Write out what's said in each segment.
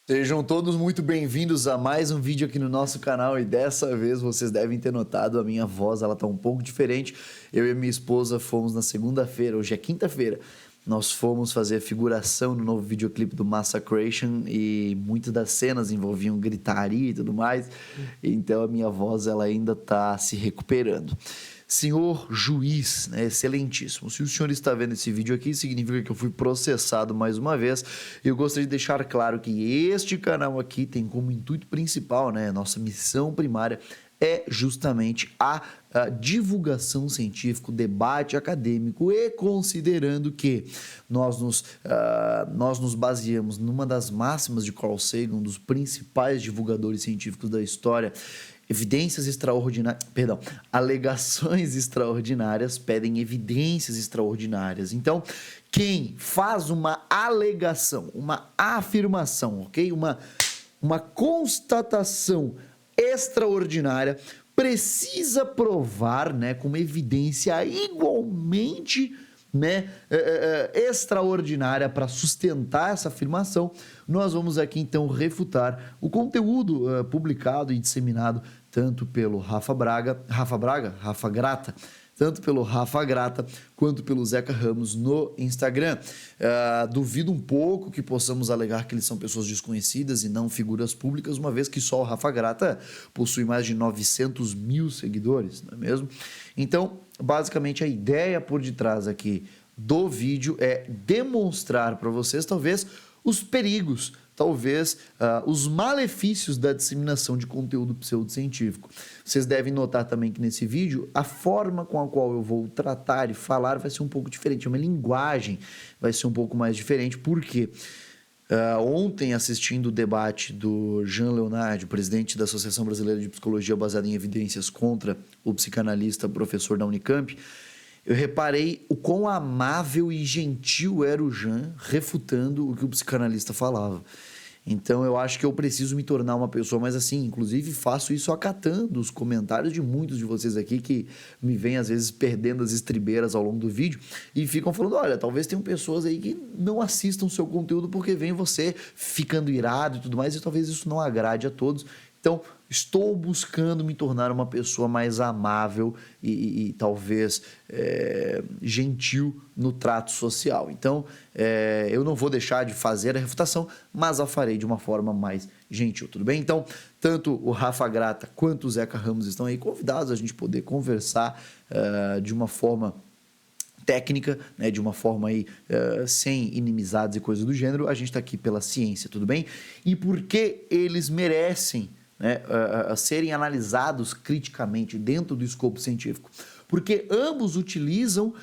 Sejam todos muito bem-vindos a mais um vídeo aqui no nosso canal e dessa vez vocês devem ter notado a minha voz, ela tá um pouco diferente. Eu e a minha esposa fomos na segunda-feira, hoje é quinta-feira, nós fomos fazer a figuração no novo videoclipe do Massacration e muitas das cenas envolviam gritaria e tudo mais, então a minha voz ela ainda tá se recuperando. Senhor juiz, né, excelentíssimo, se o senhor está vendo esse vídeo aqui, significa que eu fui processado mais uma vez. Eu gostaria de deixar claro que este canal aqui tem como intuito principal, né, nossa missão primária é justamente a divulgação científica, o debate acadêmico, e considerando que nós nos baseamos numa das máximas de Carl Sagan, um dos principais divulgadores científicos da história. Alegações extraordinárias pedem evidências extraordinárias. Então, quem faz uma alegação, uma afirmação, ok? Uma constatação extraordinária precisa provar, né, com uma evidência igualmente, né, extraordinária para sustentar essa afirmação. Nós vamos aqui então refutar o conteúdo publicado e disseminado tanto pelo Rafa Grata, tanto pelo Rafa Grata quanto pelo Zeca Ramos no Instagram. Duvido um pouco que possamos alegar que eles são pessoas desconhecidas e não figuras públicas, uma vez que só o Rafa Grata possui mais de 900 mil seguidores, não é mesmo? Então, basicamente, a ideia por detrás aqui do vídeo é demonstrar para vocês, talvez, os perigos, talvez os malefícios da disseminação de conteúdo pseudocientífico. Vocês devem notar também que nesse vídeo, a forma com a qual eu vou tratar e falar vai ser um pouco diferente, uma linguagem vai ser um pouco mais diferente, porque ontem, assistindo o debate do Jean Leonardi, presidente da Associação Brasileira de Psicologia Baseada em Evidências, contra o psicanalista professor da Unicamp, eu reparei o quão amável e gentil era o Jean refutando o que o psicanalista falava. Então eu acho que eu preciso me tornar uma pessoa mais assim, inclusive faço isso acatando os comentários de muitos de vocês aqui que me vêm às vezes perdendo as estribeiras ao longo do vídeo e ficam falando, olha, talvez tenham pessoas aí que não assistam o seu conteúdo porque vem você ficando irado e tudo mais e talvez isso não agrade a todos. Então, estou buscando me tornar uma pessoa mais amável e talvez gentil no trato social. Então, eu não vou deixar de fazer a refutação, mas a farei de uma forma mais gentil, tudo bem? Então, tanto o Rafa Grata quanto o Zeca Ramos estão aí convidados a gente poder conversar de uma forma técnica, né, de uma forma aí, sem inimizades e coisas do gênero. A gente está aqui pela ciência, tudo bem? E por que eles merecem, né, serem analisados criticamente dentro do escopo científico? Porque ambos utilizam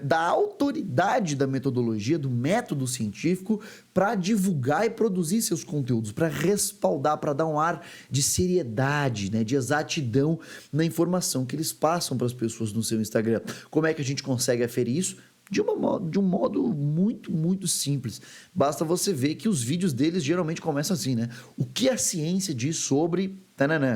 da autoridade da metodologia, do método científico, para divulgar e produzir seus conteúdos, para respaldar, para dar um ar de seriedade, né, de exatidão na informação que eles passam para as pessoas no seu Instagram. Como é que a gente consegue aferir isso? De um modo muito, muito simples. Basta você ver que os vídeos deles geralmente começam assim, né? O que a ciência diz sobre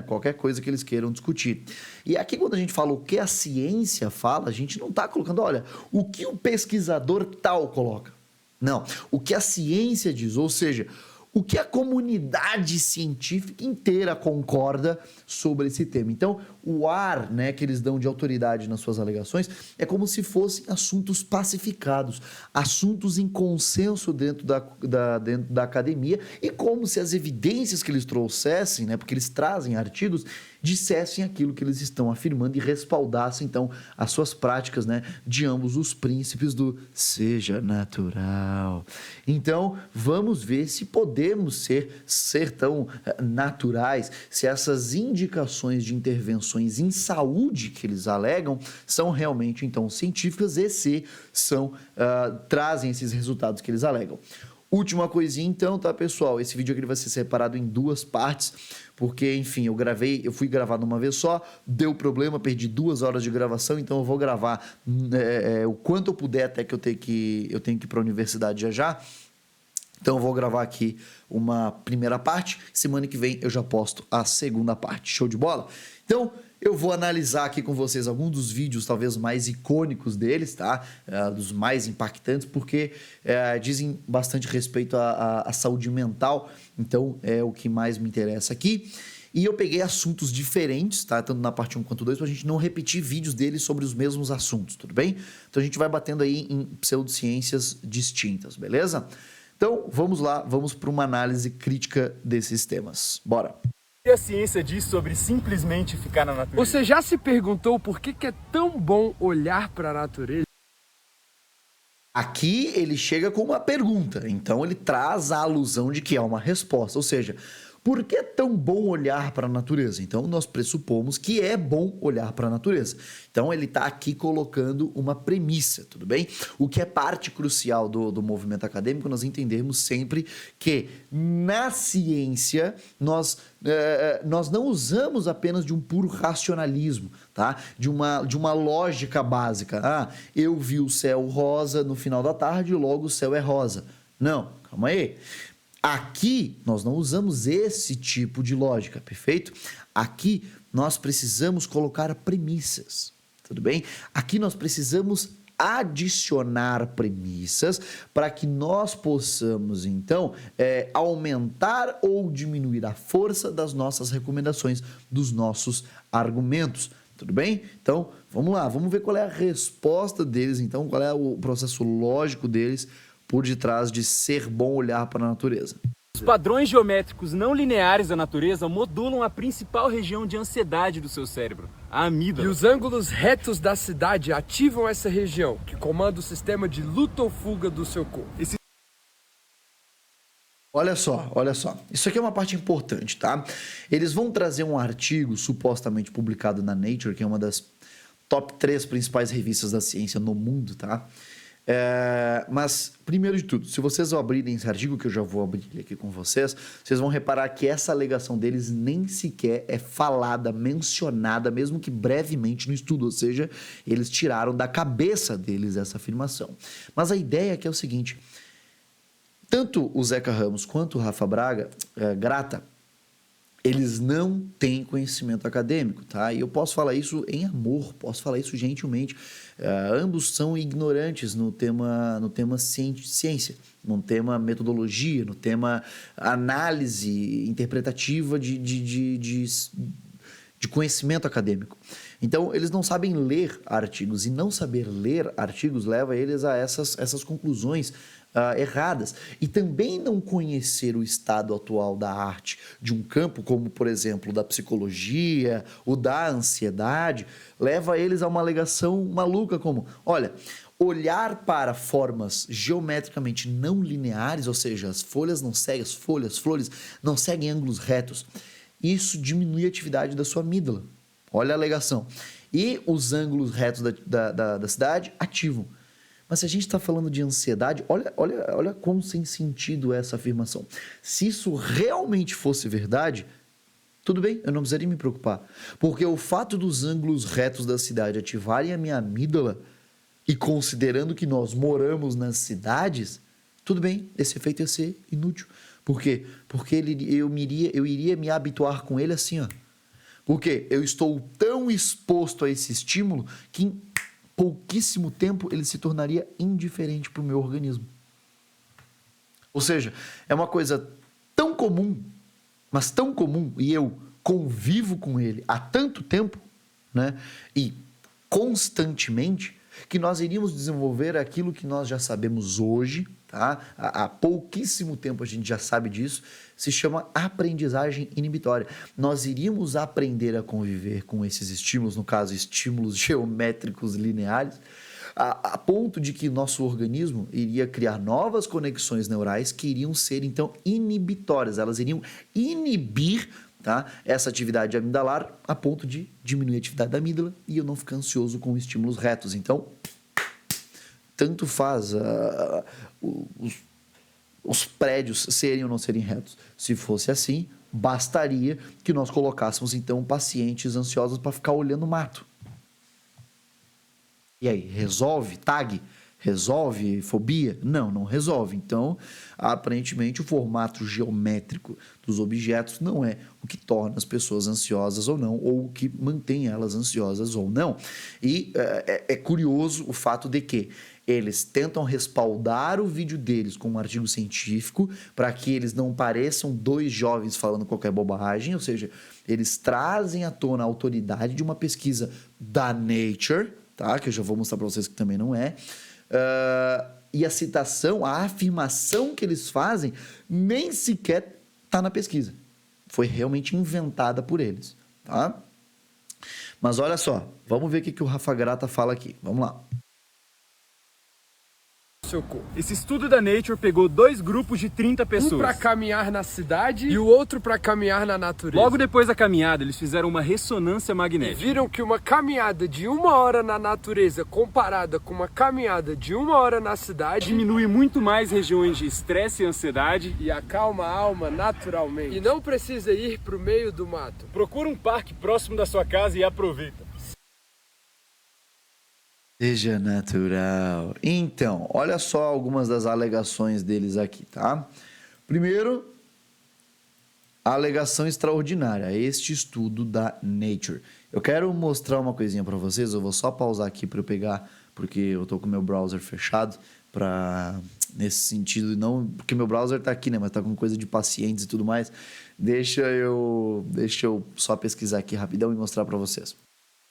qualquer coisa que eles queiram discutir. E aqui, quando a gente fala o que a ciência fala, a gente não está colocando, olha, o que o pesquisador tal coloca. Não, o que a ciência diz, ou seja, o que a comunidade científica inteira concorda sobre esse tema. Então, o ar, né, que eles dão de autoridade nas suas alegações é como se fossem assuntos pacificados, assuntos em consenso dentro da academia, e como se as evidências que eles trouxessem, né, porque eles trazem artigos, dissessem aquilo que eles estão afirmando e respaldassem, então, as suas práticas, né, de ambos os príncipes do seja natural. Então, vamos ver se podemos ser tão naturais, se essas indicações de intervenções em saúde que eles alegam são realmente, então, científicas e se trazem esses resultados que eles alegam. Última coisinha então, tá, pessoal? Esse vídeo aqui vai ser separado em duas partes, porque, enfim, eu fui gravar de uma vez só, deu problema, perdi 2 horas de gravação, então eu vou gravar o quanto eu puder até que eu tenho que ir para a universidade já. Então eu vou gravar aqui uma primeira parte, semana que vem eu já posto a segunda parte. Show de bola? Então, Eu vou analisar aqui com vocês alguns dos vídeos talvez mais icônicos deles, tá? Dos mais impactantes, porque dizem bastante respeito à saúde mental, então é o que mais me interessa aqui. E eu peguei assuntos diferentes, tá? Tanto na parte 1 quanto 2, pra gente não repetir vídeos deles sobre os mesmos assuntos, tudo bem? Então a gente vai batendo aí em pseudociências distintas, beleza? Então vamos lá, vamos para uma análise crítica desses temas. Bora! O que a ciência diz sobre simplesmente ficar na natureza? Você já se perguntou por que é tão bom olhar para a natureza? Aqui ele chega com uma pergunta, então ele traz a alusão de que é uma resposta, ou seja, por que é tão bom olhar para a natureza? Então nós pressupomos que é bom olhar para a natureza. Então ele está aqui colocando uma premissa, tudo bem? O que é parte crucial do movimento acadêmico, nós entendermos sempre que na ciência nós não usamos apenas de um puro racionalismo, tá? De uma lógica básica. Ah, eu vi o céu rosa no final da tarde, logo o céu é rosa. Não, calma aí. Aqui nós não usamos esse tipo de lógica, perfeito? Aqui nós precisamos colocar premissas, tudo bem? Aqui nós precisamos adicionar premissas para que nós possamos, então, aumentar ou diminuir a força das nossas recomendações, dos nossos argumentos. Tudo bem? Então, vamos lá, vamos ver qual é a resposta deles, então, qual é o processo lógico deles por detrás de ser bom olhar para a natureza. Os padrões geométricos não lineares da natureza modulam a principal região de ansiedade do seu cérebro, a amígdala. E os ângulos retos da cidade ativam essa região, que comanda o sistema de luta ou fuga do seu corpo. Olha só. Isso aqui é uma parte importante, tá? Eles vão trazer um artigo supostamente publicado na Nature, que é uma das top 3 principais revistas da ciência no mundo, tá? Mas, primeiro de tudo, se vocês abrirem esse artigo, que eu já vou abrir aqui com vocês, vocês vão reparar que essa alegação deles nem sequer é falada, mencionada, mesmo que brevemente no estudo, ou seja, eles tiraram da cabeça deles essa afirmação. Mas a ideia aqui é o seguinte, tanto o Zeca Ramos quanto o Rafa Grata, eles não têm conhecimento acadêmico, tá? E eu posso falar isso em amor, posso falar isso gentilmente. Ambos são ignorantes no tema ciência, no tema metodologia, no tema análise interpretativa de conhecimento acadêmico. Então, eles não sabem ler artigos, e não saber ler artigos leva eles a essas conclusões erradas. E também não conhecer o estado atual da arte de um campo, como, por exemplo, da psicologia, o da ansiedade, leva eles a uma alegação maluca como, olha, olhar para formas geometricamente não lineares, ou seja, as folhas não seguem, as flores não seguem ângulos retos, isso diminui a atividade da sua amígdala. Olha a alegação. E os ângulos retos da cidade ativam. Mas se a gente está falando de ansiedade, olha quão sem sentido é essa afirmação. Se isso realmente fosse verdade, tudo bem, eu não precisaria me preocupar. Porque o fato dos ângulos retos da cidade ativarem a minha amígdala, e considerando que nós moramos nas cidades, tudo bem, esse efeito ia ser inútil. Por quê? Porque eu iria me habituar com ele assim, ó. Porque eu estou tão exposto a esse estímulo que em pouquíssimo tempo ele se tornaria indiferente para o meu organismo. Ou seja, é uma coisa tão comum, mas tão comum, e eu convivo com ele há tanto tempo, né? E constantemente, que nós iríamos desenvolver aquilo que nós já sabemos hoje, tá? Há pouquíssimo tempo a gente já sabe disso, se chama aprendizagem inibitória. Nós iríamos aprender a conviver com esses estímulos, no caso, estímulos geométricos lineares, a ponto de que nosso organismo iria criar novas conexões neurais que iriam ser, então, inibitórias. Elas iriam inibir, tá, essa atividade amidalar a ponto de diminuir a atividade da amígdala e eu não ficar ansioso com estímulos retos. Então, tanto faz os prédios serem ou não serem retos. Se fosse assim, bastaria que nós colocássemos, então, pacientes ansiosos para ficar olhando o mato. E aí, resolve? Tag? Resolve fobia? Não, não resolve. Então, aparentemente, o formato geométrico dos objetos não é o que torna as pessoas ansiosas ou não, ou o que mantém elas ansiosas ou não. E é curioso o fato de que eles tentam respaldar o vídeo deles com um artigo científico para que eles não pareçam dois jovens falando qualquer bobagem, ou seja, eles trazem à tona a autoridade de uma pesquisa da Nature, tá? Que eu já vou mostrar para vocês que também não é. E a citação, a afirmação que eles fazem nem sequer está na pesquisa. Foi realmente inventada por eles, tá? Mas olha só, vamos ver o que o Rafa Grata fala aqui. Vamos lá. Seu corpo. Esse estudo da Nature pegou 2 grupos de 30 pessoas. Um para caminhar na cidade e o outro para caminhar na natureza. Logo depois da caminhada, eles fizeram uma ressonância E magnética. viram que uma caminhada de 1 hora na natureza comparada com uma caminhada de 1 hora na cidade Diminui muito mais regiões de estresse e ansiedade. e acalma a alma naturalmente. E não precisa ir para o meio do mato. Procura um parque próximo da sua casa e aproveita. Seja natural. Então, olha só algumas das alegações deles aqui, tá? Primeiro, a alegação extraordinária, este estudo da Nature. Eu quero mostrar uma coisinha para vocês, eu vou só pausar aqui para eu pegar, porque eu tô com o meu browser fechado, para nesse sentido, não porque meu browser tá aqui, né, mas tá com coisa de pacientes e tudo mais. Deixa eu só pesquisar aqui rapidão e mostrar para vocês.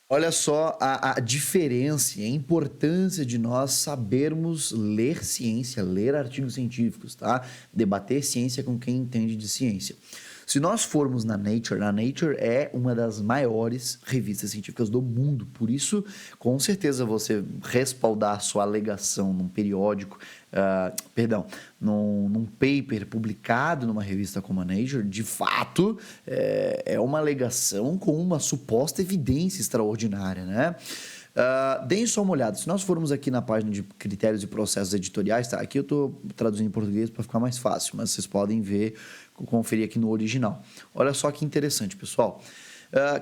Olha só a diferença e a importância de nós sabermos ler ciência, ler artigos científicos, tá? Debater ciência com quem entende de ciência. Se nós formos na Nature, a Nature é uma das maiores revistas científicas do mundo. Por isso, com certeza, você respaldar sua alegação num periódico, num paper publicado numa revista como a Nature, de fato, é uma alegação com uma suposta evidência extraordinária, né? Deem só uma olhada. Se nós formos aqui na página de critérios e processos editoriais, tá? Aqui eu estou traduzindo em português para ficar mais fácil, mas vocês podem ver, conferir aqui no original. Olha só que interessante, pessoal.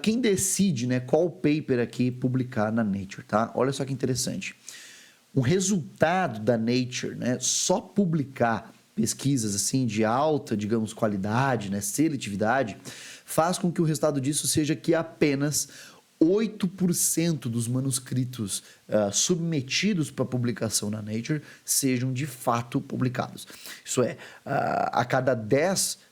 Quem decide, né, qual paper aqui publicar na Nature, tá? Olha só que interessante. O resultado da Nature, né, só publicar pesquisas assim de alta, digamos, qualidade, né, seletividade, faz com que o resultado disso seja que apenas 8% dos manuscritos submetidos para publicação na Nature sejam de fato publicados. Isso é, a cada 10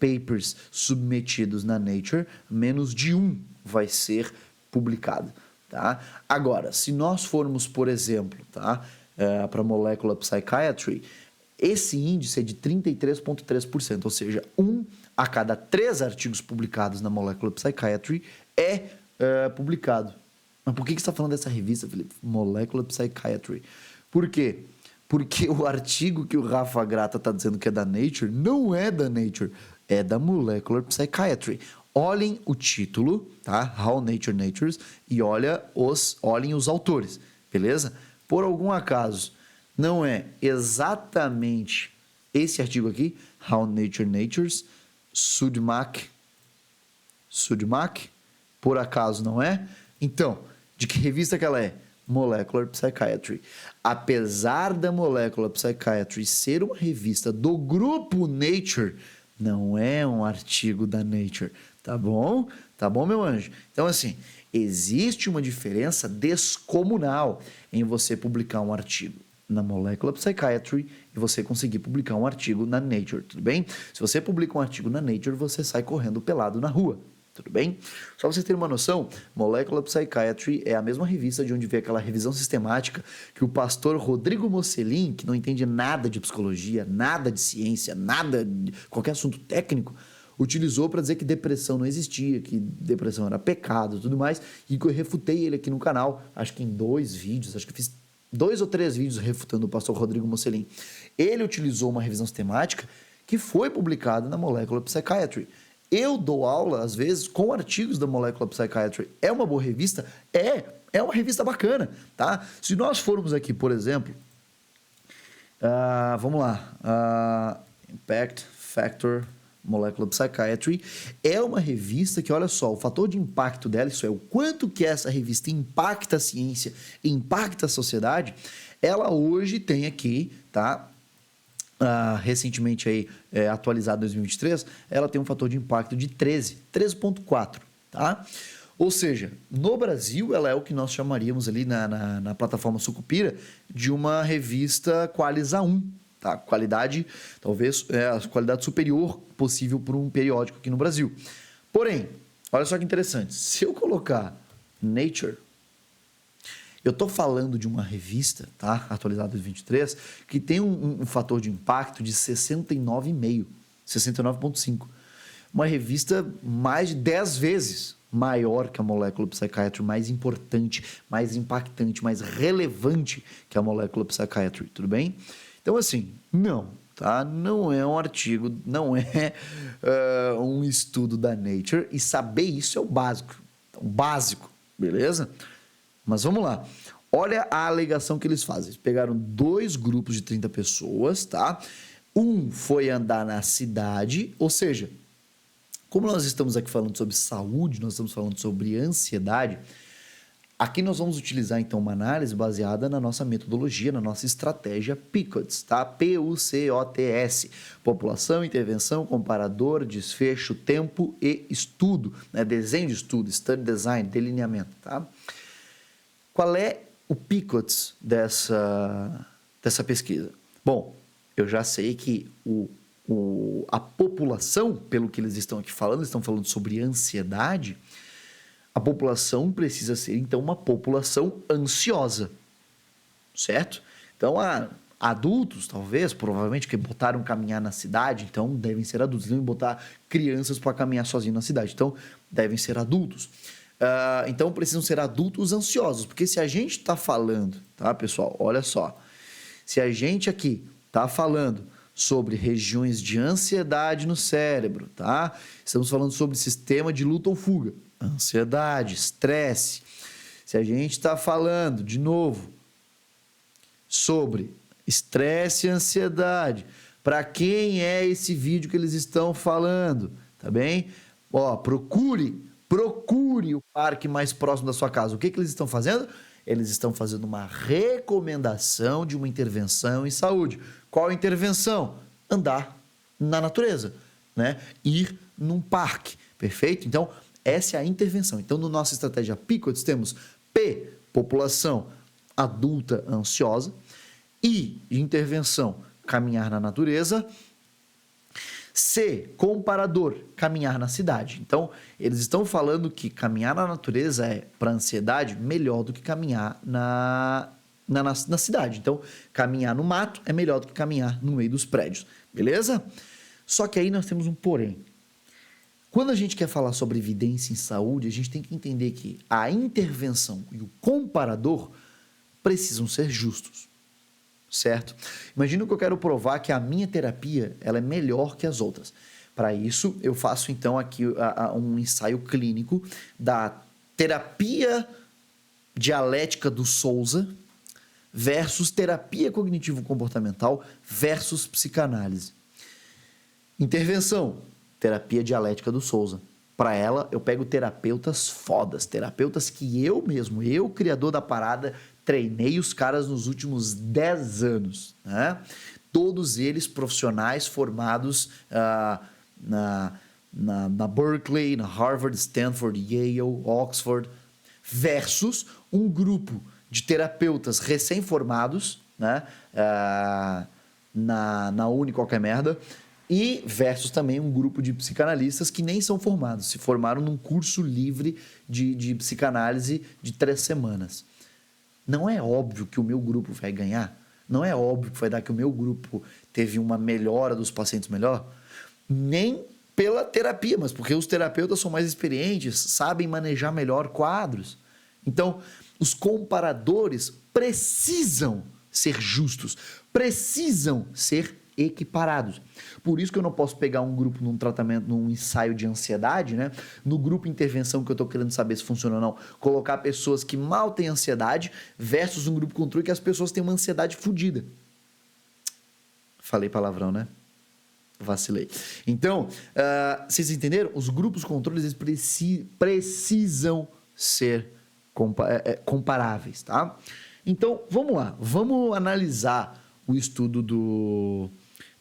papers submetidos na Nature, menos de um vai ser publicado. Tá? Agora, se nós formos, por exemplo, tá, para Molecular Psychiatry, esse índice é de 33,3%, ou seja, 1 a cada 3 artigos publicados na Molecular Psychiatry é publicado. Mas por que você está falando dessa revista, Felipe? Molecular Psychiatry. Por quê? Porque o artigo que o Rafa Grata está dizendo que é da Nature não é da Nature, é da Molecular Psychiatry. Olhem o título, tá? How Nature Natures, e olhem os autores, beleza? Por algum acaso, não é exatamente esse artigo aqui, How Nature Natures, Sudmak, por acaso não é? Então, de que revista que ela é? Molecular Psychiatry. Apesar da Molecular Psychiatry ser uma revista do grupo Nature, não é um artigo da Nature, tá bom? Tá bom, meu anjo? Então, assim, existe uma diferença descomunal em você publicar um artigo na Molecular Psychiatry e você conseguir publicar um artigo na Nature, tudo bem? Se você publica um artigo na Nature, você sai correndo pelado na rua. Tudo bem? Só pra vocês terem uma noção, Molecular Psychiatry é a mesma revista de onde veio aquela revisão sistemática que o pastor Rodrigo Mocelin, que não entende nada de psicologia, nada de ciência, nada de qualquer assunto técnico, utilizou para dizer que depressão não existia, que depressão era pecado e tudo mais, e que eu refutei ele aqui no canal, acho que em 2 vídeos, acho que eu fiz 2 ou 3 vídeos refutando o pastor Rodrigo Mocelin. Ele utilizou uma revisão sistemática que foi publicada na Molecular Psychiatry. Eu dou aula, às vezes, com artigos da Molecular Psychiatry. É uma boa revista? É uma revista bacana, tá? Se nós formos aqui, por exemplo, vamos lá, Impact Factor Molecular Psychiatry, é uma revista que, olha só, o fator de impacto dela, isso é, o quanto que essa revista impacta a ciência, impacta a sociedade, ela hoje tem aqui, tá? Recentemente aí, atualizado em 2023, ela tem um fator de impacto de 13.4, tá? Ou seja, no Brasil, ela é o que nós chamaríamos ali na plataforma Sucupira de uma revista Qualis A1, tá? Qualidade, talvez, a qualidade superior possível para um periódico aqui no Brasil. Porém, olha só que interessante, se eu colocar Nature, eu estou falando de uma revista, tá? Atualizada em 2023, que tem um fator de impacto de 69,5, 69,5. Uma revista mais de 10 vezes maior que a Molecular Psychiatry, mais importante, mais impactante, mais relevante que a Molecular Psychiatry, tudo bem? Então, assim, não, tá? Não é um artigo, não é um estudo da Nature, e saber isso é o básico, então, básico, beleza? Mas vamos lá. Olha a alegação que eles fazem. Eles pegaram 2 grupos de 30 pessoas, tá? Um foi andar na cidade, ou seja, como nós estamos aqui falando sobre saúde, nós estamos falando sobre ansiedade, aqui nós vamos utilizar então uma análise baseada na nossa metodologia, na nossa estratégia PICOTS, tá? PUCOTS, população, intervenção, comparador, desfecho, tempo e estudo, né? Desenho de estudo, study design, delineamento, tá? Qual é o PICOTS dessa pesquisa? Bom, eu já sei que a população, pelo que eles estão aqui falando, eles estão falando sobre ansiedade, a população precisa ser, então, uma população ansiosa, certo? Então, adultos, talvez, provavelmente, que botaram caminhar na cidade, então devem ser adultos. Devem botar crianças para caminhar sozinho na cidade, então devem ser adultos. Então, precisam ser adultos ansiosos, porque se a gente está falando, tá, pessoal? Olha só, se a gente aqui está falando sobre regiões de ansiedade no cérebro, tá? Estamos falando sobre sistema de luta ou fuga, ansiedade, estresse. Se a gente está falando, de novo, sobre estresse e ansiedade, para quem é esse vídeo que eles estão falando, tá bem? Ó, procure o parque mais próximo da sua casa. O que eles estão fazendo? Eles estão fazendo uma recomendação de uma intervenção em saúde. Qual intervenção? Andar na natureza, né? Ir num parque, perfeito? Então, essa é a intervenção. Então, na nossa estratégia PICOTS, temos P, população adulta ansiosa, I, de intervenção, caminhar na natureza, C, comparador, caminhar na cidade. Então, eles estão falando que caminhar na natureza é, para ansiedade, melhor do que caminhar na cidade. Então, caminhar no mato é melhor do que caminhar no meio dos prédios, beleza? Só que aí nós temos um porém. Quando a gente quer falar sobre evidência em saúde, a gente tem que entender que a intervenção e o comparador precisam ser justos. Certo? Imagina que eu quero provar que a minha terapia ela é melhor que as outras. Para isso, eu faço então aqui um ensaio clínico da terapia dialética do Souza versus terapia cognitivo-comportamental versus psicanálise. Intervenção, terapia dialética do Souza. Para ela, eu pego terapeutas fodas, terapeutas que eu mesmo, eu, criador da parada, treinei os caras nos últimos 10 anos, né? Todos eles profissionais formados na Berkeley, na Harvard, Stanford, Yale, Oxford, versus um grupo de terapeutas recém-formados, né? Na Uni qualquer merda, e versus também um grupo de psicanalistas que nem são formados, se formaram num curso livre de psicanálise de 3 semanas. Não é óbvio que o meu grupo vai ganhar? Não é óbvio que vai dar que o meu grupo teve uma melhora dos pacientes melhor? Nem pela terapia, mas porque os terapeutas são mais experientes, sabem manejar melhor quadros. Então, os comparadores precisam ser justos, precisam ser equiparados. Por isso que eu não posso pegar um grupo num tratamento, num ensaio de ansiedade, né? No grupo intervenção que eu estou querendo saber se funciona ou não, colocar pessoas que mal têm ansiedade versus um grupo controle que as pessoas têm uma ansiedade fodida. Falei palavrão, né? vacilei. Então, vocês entenderam? Os grupos controles eles precisam ser comparáveis, tá? Então, vamos lá. Vamos analisar o estudo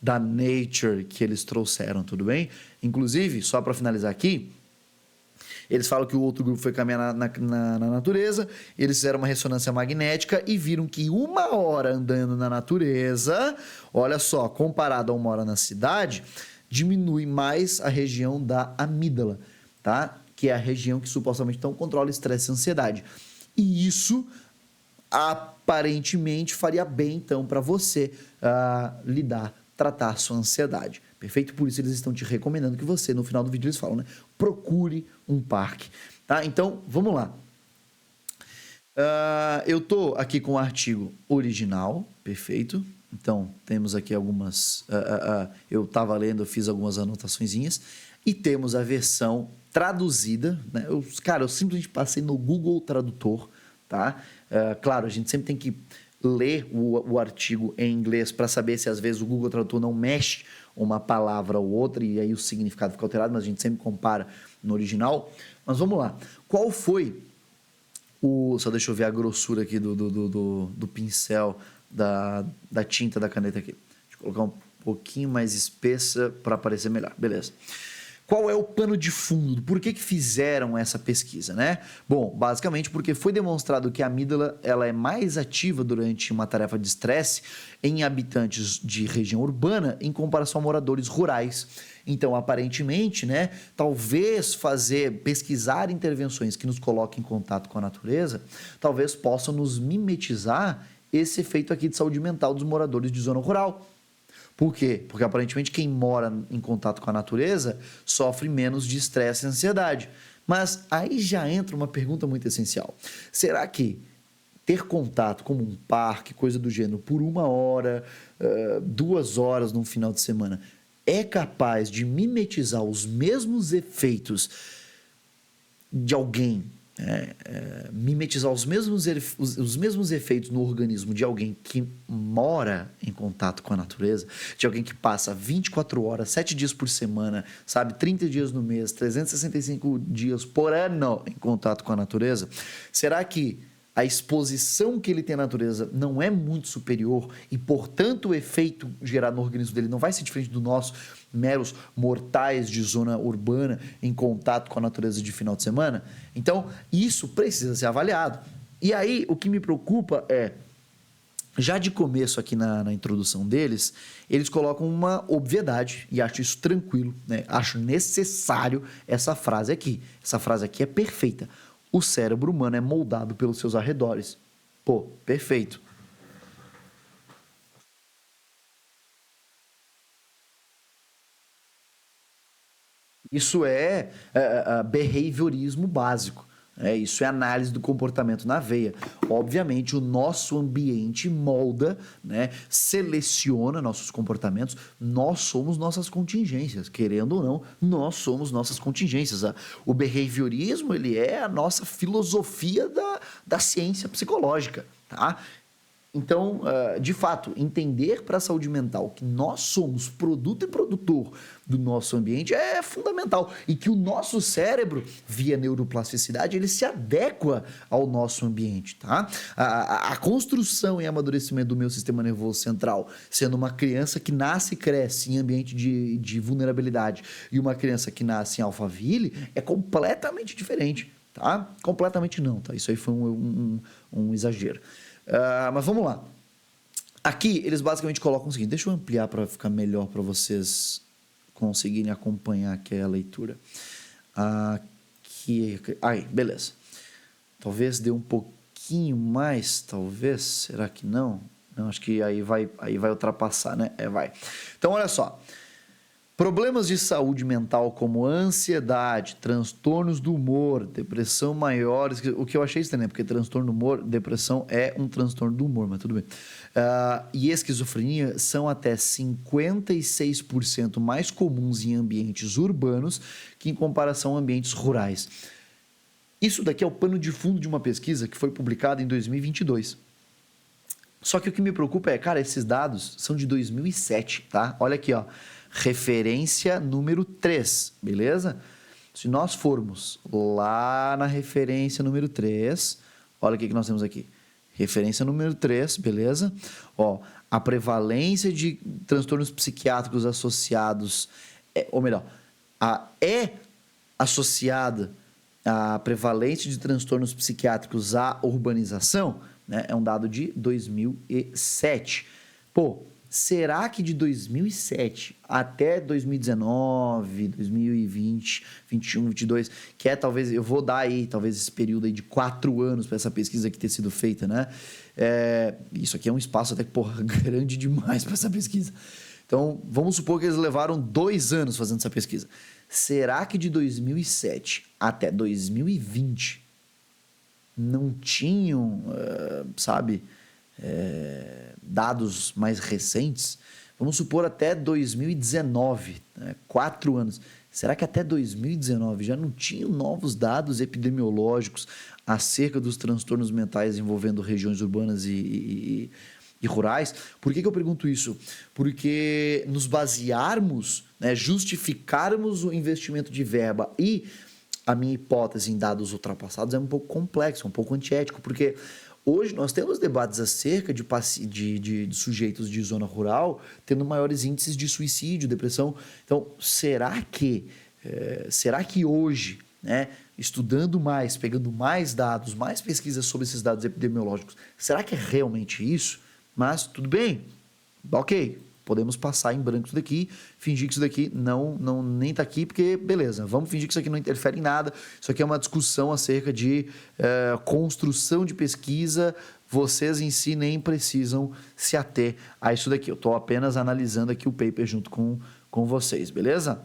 da Nature que eles trouxeram, tudo bem? Inclusive, só para finalizar aqui, eles falam que o outro grupo foi caminhar na natureza, eles fizeram uma ressonância magnética e viram que 1 hora andando na natureza, olha só, comparado a 1 hora na cidade, diminui mais a região da amígdala, tá? Que é a região que supostamente então controla estresse e ansiedade. E isso aparentemente faria bem então para você tratar a sua ansiedade. Perfeito? Por isso eles estão te recomendando que você, no final do vídeo eles falam, né? Procure um parque, tá? Então, vamos lá. Eu tô aqui com o artigo original, perfeito? Então, temos aqui algumas... eu estava lendo, eu fiz algumas anotaçõezinhas. E temos a versão traduzida, né? Eu simplesmente passei no Google Tradutor, tá? Claro, a gente sempre tem que ler o artigo em inglês para saber se às vezes o Google Tradutor não mexe uma palavra ou outra e aí o significado fica alterado, mas a gente sempre compara no original. Mas vamos lá. Qual foi só deixa eu ver a grossura aqui do pincel, da tinta da caneta aqui. Deixa eu colocar um pouquinho mais espessa para aparecer melhor. Beleza. Qual é o pano de fundo? Por que fizeram essa pesquisa, né? Bom, basicamente porque foi demonstrado que a amígdala ela é mais ativa durante uma tarefa de estresse em habitantes de região urbana em comparação a moradores rurais. Então, aparentemente, né, talvez pesquisar intervenções que nos coloquem em contato com a natureza, talvez possam nos mimetizar esse efeito aqui de saúde mental dos moradores de zona rural. Por quê? Porque aparentemente quem mora em contato com a natureza sofre menos de estresse e ansiedade. Mas aí já entra uma pergunta muito essencial. Será que ter contato como um parque, coisa do gênero, por 1 hora, 2 horas num final de semana, é capaz de mimetizar os mesmos efeitos de alguém, mimetizar os mesmos efeitos no organismo de alguém que mora em contato com a natureza, de alguém que passa 24 horas, 7 dias por semana, 30 dias no mês, 365 dias por ano em contato com a natureza? Será que a exposição que ele tem à natureza não é muito superior e, portanto, o efeito gerado no organismo dele não vai ser diferente do nosso, meros mortais de zona urbana em contato com a natureza de final de semana? Então, isso precisa ser avaliado. E aí, o que me preocupa é, já de começo aqui na introdução deles, eles colocam uma obviedade, e acho isso tranquilo, né? Acho necessário essa frase aqui. Essa frase aqui é perfeita. O cérebro humano é moldado pelos seus arredores. Pô, perfeito. Isso é behaviorismo básico. Isso é análise do comportamento na veia. Obviamente, o nosso ambiente molda, né, seleciona nossos comportamentos. Nós somos nossas contingências. Querendo ou não, nós somos nossas contingências. O behaviorismo ele é a nossa filosofia da ciência psicológica. Tá? Então, de fato, entender para a saúde mental que nós somos produto e produtor do nosso ambiente é fundamental e que o nosso cérebro, via neuroplasticidade, ele se adequa ao nosso ambiente, tá? A construção e amadurecimento do meu sistema nervoso central, sendo uma criança que nasce e cresce em ambiente de vulnerabilidade e uma criança que nasce em Alphaville, é completamente diferente, tá? Completamente não, tá? Isso aí foi um exagero. Mas vamos lá. Aqui eles basicamente colocam o seguinte. Deixa eu ampliar para ficar melhor para vocês conseguirem acompanhar aqui a leitura. Aí, beleza. Talvez dê um pouquinho mais, talvez. Será que não? Não, acho que aí vai ultrapassar, né? Vai. Então, olha só. Problemas de saúde mental como ansiedade, transtornos do humor, depressão maiores, o que eu achei estranho, né? Porque transtorno do humor, depressão é um transtorno do humor, mas tudo bem. E esquizofrenia são até 56% mais comuns em ambientes urbanos que em comparação a ambientes rurais. Isso daqui é o pano de fundo de uma pesquisa que foi publicada em 2022. Só que o que me preocupa é, cara, esses dados são de 2007, tá? Olha aqui, ó. referência número 3, beleza? Se nós formos lá na referência número 3, olha o que nós temos aqui. Referência número 3, beleza? Ó, a prevalência de transtornos psiquiátricos associados, ou melhor, é associada a prevalência de transtornos psiquiátricos à urbanização, né, é um dado de 2007. Pô, será que de 2007 até 2019, 2020, 21, 22, que é talvez, eu vou dar aí, talvez esse período aí de 4 anos para essa pesquisa aqui ter sido feita, né? Isso aqui é um espaço até que, porra, grande demais para essa pesquisa. Então, vamos supor que eles levaram 2 anos fazendo essa pesquisa. Será que de 2007 até 2020 não tinham, dados mais recentes? Vamos supor até 2019, 4 anos. Será que até 2019 já não tinham novos dados epidemiológicos acerca dos transtornos mentais envolvendo regiões urbanas e rurais? Por que eu pergunto isso? Porque nos basearmos, né, justificarmos o investimento de verba e a minha hipótese em dados ultrapassados é um pouco complexo, um pouco antiético, porque hoje nós temos debates acerca de sujeitos de zona rural tendo maiores índices de suicídio, depressão. Então, será que hoje, né, estudando mais, pegando mais dados, mais pesquisas sobre esses dados epidemiológicos, será que é realmente isso? Mas tudo bem, ok, podemos passar em branco isso daqui, fingir que isso daqui nem está aqui, porque beleza, vamos fingir que isso aqui não interfere em nada. Isso aqui é uma discussão acerca de construção de pesquisa, vocês em si nem precisam se ater a isso daqui. Eu estou apenas analisando aqui o paper junto com vocês, beleza?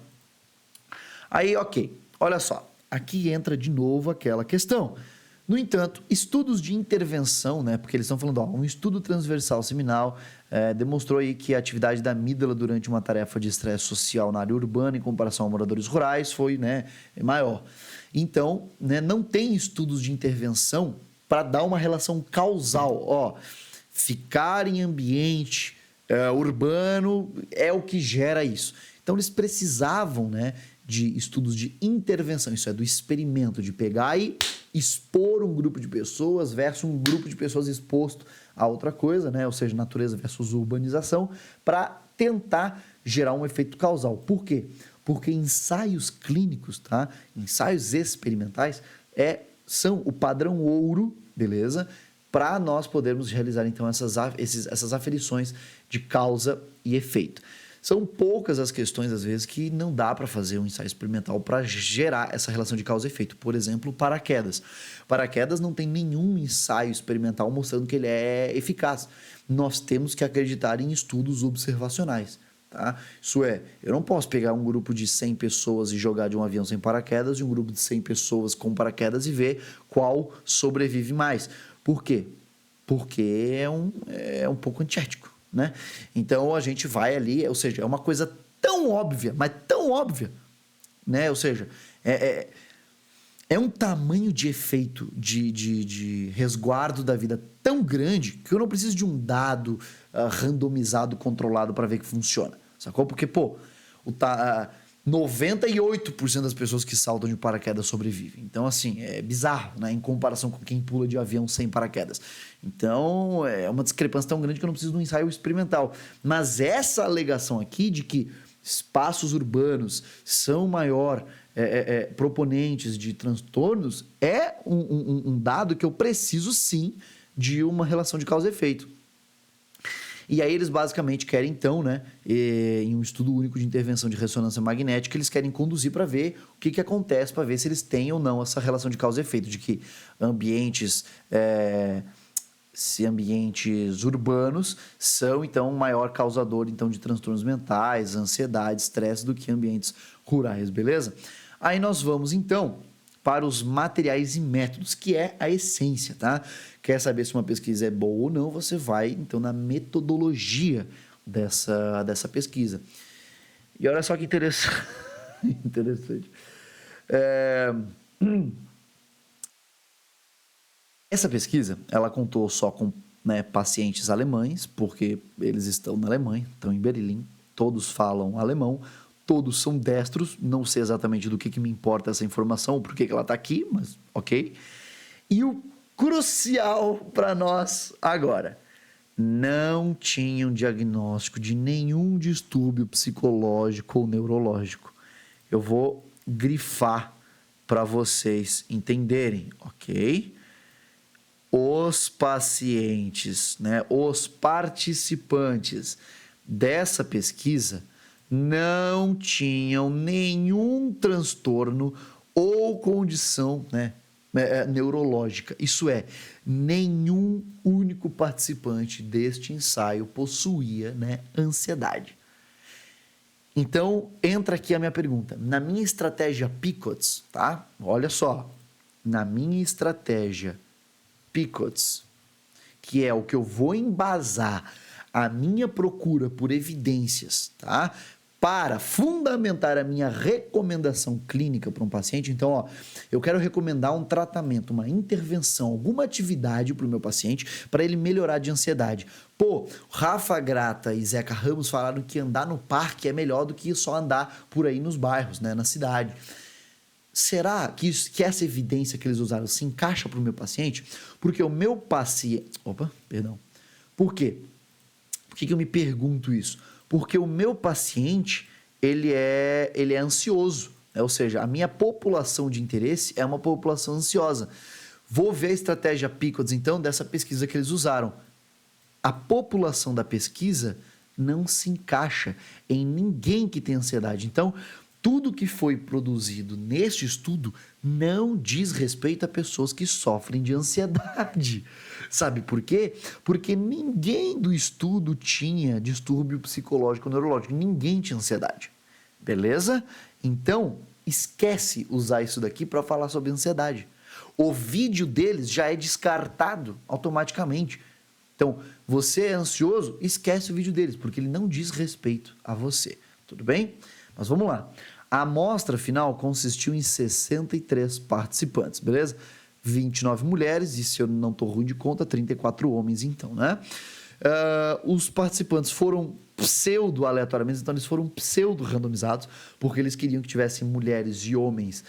Aí, ok, olha só, aqui entra de novo aquela questão. No entanto, estudos de intervenção, né, porque eles estão falando, um estudo transversal seminal demonstrou aí que a atividade da amígdala durante uma tarefa de estresse social na área urbana em comparação a moradores rurais foi, né, maior. Então, né, não tem estudos de intervenção para dar uma relação causal. Ficar em ambiente urbano é o que gera isso. Então, eles precisavam, né, de estudos de intervenção, isso é, do experimento, de pegar e expor um grupo de pessoas versus um grupo de pessoas exposto a outra coisa, né? Ou seja, natureza versus urbanização, para tentar gerar um efeito causal. Por quê? Porque ensaios clínicos, tá? Ensaios experimentais são o padrão ouro, beleza? Para nós podermos realizar, então, essas aferições de causa e efeito. São poucas as questões, às vezes, que não dá para fazer um ensaio experimental para gerar essa relação de causa e efeito. Por exemplo, paraquedas. Paraquedas não tem nenhum ensaio experimental mostrando que ele é eficaz. Nós temos que acreditar em estudos observacionais. Tá? Isso é, eu não posso pegar um grupo de 100 pessoas e jogar de um avião sem paraquedas e um grupo de 100 pessoas com paraquedas e ver qual sobrevive mais. Por quê? Porque é um pouco antiético. Né? Então a gente vai ali, ou seja, é uma coisa tão óbvia, mas tão óbvia, né? Ou seja, é um tamanho de efeito de resguardo da vida tão grande que eu não preciso de um dado randomizado, controlado para ver que funciona, sacou? Porque, 98% das pessoas que saltam de paraquedas sobrevivem. Então, assim, é bizarro, né? Em comparação com quem pula de avião sem paraquedas. Então, é uma discrepância tão grande que eu não preciso de um ensaio experimental. Mas essa alegação aqui de que espaços urbanos são proponentes de transtornos é um dado que eu preciso, sim, de uma relação de causa e efeito. E aí eles basicamente querem, então, né, em um estudo único de intervenção de ressonância magnética, eles querem conduzir para ver o que acontece, para ver se eles têm ou não essa relação de causa e efeito, de que ambientes urbanos são, então, um maior causador, então, de transtornos mentais, ansiedade, estresse, do que ambientes rurais, beleza? Aí nós vamos, então, para os materiais e métodos, que é a essência, tá? Quer saber se uma pesquisa é boa ou não, você vai, então, na metodologia dessa pesquisa. E olha só que interessante. Essa pesquisa, ela contou só com, né, pacientes alemães, porque eles estão na Alemanha, estão em Berlim. todos falam alemão, todos são destros, não sei exatamente do que me importa essa informação, por que ela está aqui, mas ok. E o crucial para nós agora, não tinham diagnóstico de nenhum distúrbio psicológico ou neurológico. Eu vou grifar para vocês entenderem, ok? Os pacientes, né, os participantes dessa pesquisa não tinham nenhum transtorno ou condição, né, neurológica. Isso é, nenhum único participante deste ensaio possuía, né, ansiedade. Então, entra aqui a minha pergunta. Na minha estratégia PICOTS, tá? Olha só. Na minha estratégia PICOTS, que é o que eu vou embasar a minha procura por evidências, tá? Para fundamentar a minha recomendação clínica para um paciente. Então, ó, eu quero recomendar um tratamento, uma intervenção, alguma atividade para o meu paciente para ele melhorar de ansiedade. Pô, Rafa Grata e Zeca Ramos falaram que andar no parque é melhor do que só andar por aí nos bairros, né, na cidade. Será que essa evidência que eles usaram se encaixa para o meu paciente? Porque o meu paciente... Opa, perdão. Por quê? Por que eu me pergunto isso? Porque o meu paciente, ele é ansioso, né? Ou seja, a minha população de interesse é uma população ansiosa. Vou ver a estratégia PICOTS, então, dessa pesquisa que eles usaram. A população da pesquisa não se encaixa em ninguém que tem ansiedade. Então, tudo que foi produzido neste estudo não diz respeito a pessoas que sofrem de ansiedade. Sabe por quê? Porque ninguém do estudo tinha distúrbio psicológico ou neurológico. Ninguém tinha ansiedade. Beleza? Então, esquece usar isso daqui para falar sobre ansiedade. O vídeo deles já é descartado automaticamente. Então, você é ansioso, esquece o vídeo deles, porque ele não diz respeito a você. Tudo bem? Mas vamos lá. A amostra final consistiu em 63 participantes, beleza? 29 mulheres, e se eu não estou ruim de conta, 34 homens, então, né? Os participantes foram pseudo-aleatoriamente, então eles foram pseudo-randomizados, porque eles queriam que tivessem mulheres e homens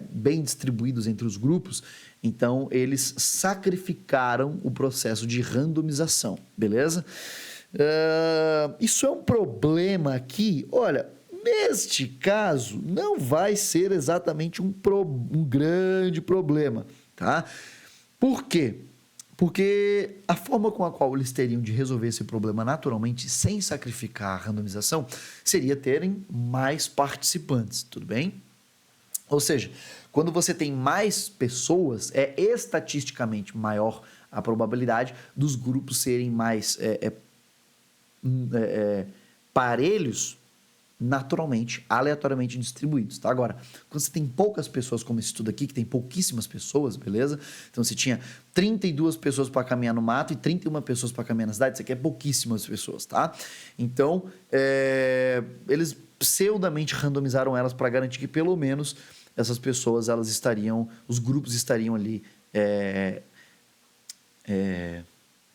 bem distribuídos entre os grupos, então eles sacrificaram o processo de randomização, beleza? Isso é um problema aqui, olha... Neste caso, não vai ser exatamente um grande problema, tá? Por quê? Porque a forma com a qual eles teriam de resolver esse problema naturalmente, sem sacrificar a randomização, seria terem mais participantes, tudo bem? Ou seja, quando você tem mais pessoas, é estatisticamente maior a probabilidade dos grupos serem mais parelhos, naturalmente, aleatoriamente distribuídos, tá? Agora, quando você tem poucas pessoas, como esse estudo aqui, que tem pouquíssimas pessoas, beleza? Então, você tinha 32 pessoas para caminhar no mato e 31 pessoas para caminhar na cidade, isso aqui é pouquíssimas pessoas, tá? Então, eles pseudamente randomizaram elas para garantir que, pelo menos, essas pessoas, os grupos estariam ali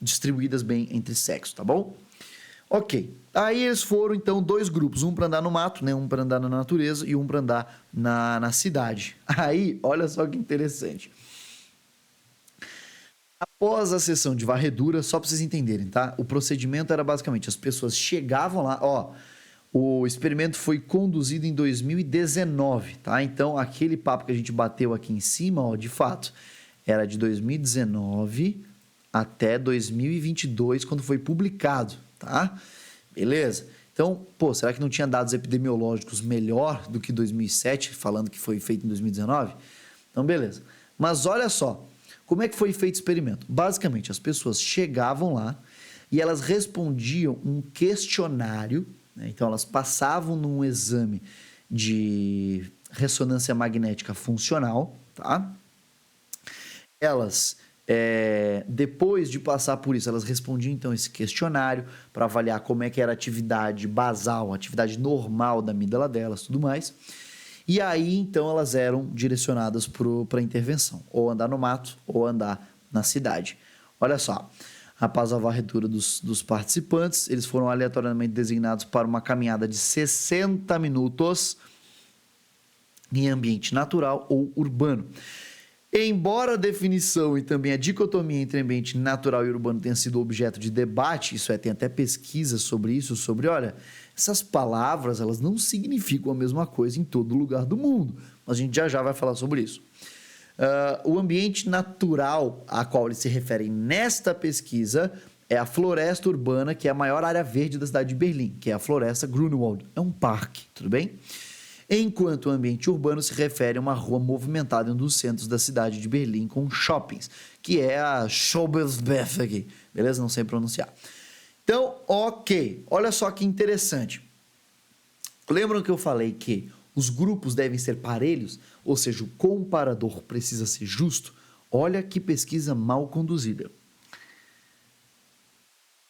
distribuídas bem entre sexos, tá bom? Ok, aí eles foram então 2 grupos, um para andar no mato, né? Um para andar na natureza e um para andar na cidade. Aí, olha só que interessante. Após a sessão de varredura, só para vocês entenderem, tá? O procedimento era basicamente, as pessoas chegavam lá, ó, o experimento foi conduzido em 2019, tá? Então, aquele papo que a gente bateu aqui em cima, ó, de fato, era de 2019 até 2022, quando foi publicado. Tá? Beleza? Então, será que não tinha dados epidemiológicos melhor do que 2007, falando que foi feito em 2019? Então, beleza. Mas olha só, como é que foi feito o experimento? Basicamente, as pessoas chegavam lá e elas respondiam um questionário, né? Então, elas passavam num exame de ressonância magnética funcional, tá? Elas... depois de passar por isso, elas respondiam então esse questionário para avaliar como é que era a atividade basal, a atividade normal da amígdala delas, tudo mais. E aí então elas eram direcionadas para a intervenção, ou andar no mato ou andar na cidade. Olha só, Após a varredura dos participantes, eles foram aleatoriamente designados para uma caminhada de 60 minutos em ambiente natural ou urbano. Embora a definição e também a dicotomia entre ambiente natural e urbano tenha sido objeto de debate, isso é, tem até pesquisa sobre isso, olha, essas palavras, elas não significam a mesma coisa em todo lugar do mundo. A gente já vai falar sobre isso. O ambiente natural a qual eles se referem nesta pesquisa é a floresta urbana, que é a maior área verde da cidade de Berlim, que é a floresta Grunewald. É um parque, tudo bem? Enquanto o ambiente urbano se refere a uma rua movimentada em um dos centros da cidade de Berlim com shoppings, que é a Schobelsberg aqui, beleza? Não sei pronunciar. Então, ok, olha só que interessante. Lembram que eu falei que os grupos devem ser parelhos, ou seja, o comparador precisa ser justo? Olha que pesquisa mal conduzida.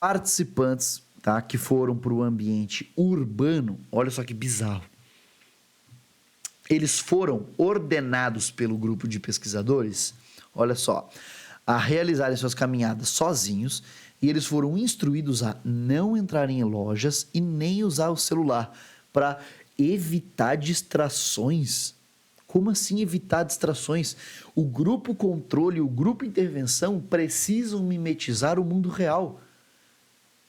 Participantes, tá, que foram para o ambiente urbano, olha só que bizarro. Eles foram ordenados pelo grupo de pesquisadores, olha só, a realizarem suas caminhadas sozinhos, e eles foram instruídos a não entrarem em lojas e nem usar o celular para evitar distrações. Como assim evitar distrações? O grupo controle e o grupo intervenção precisam mimetizar o mundo real.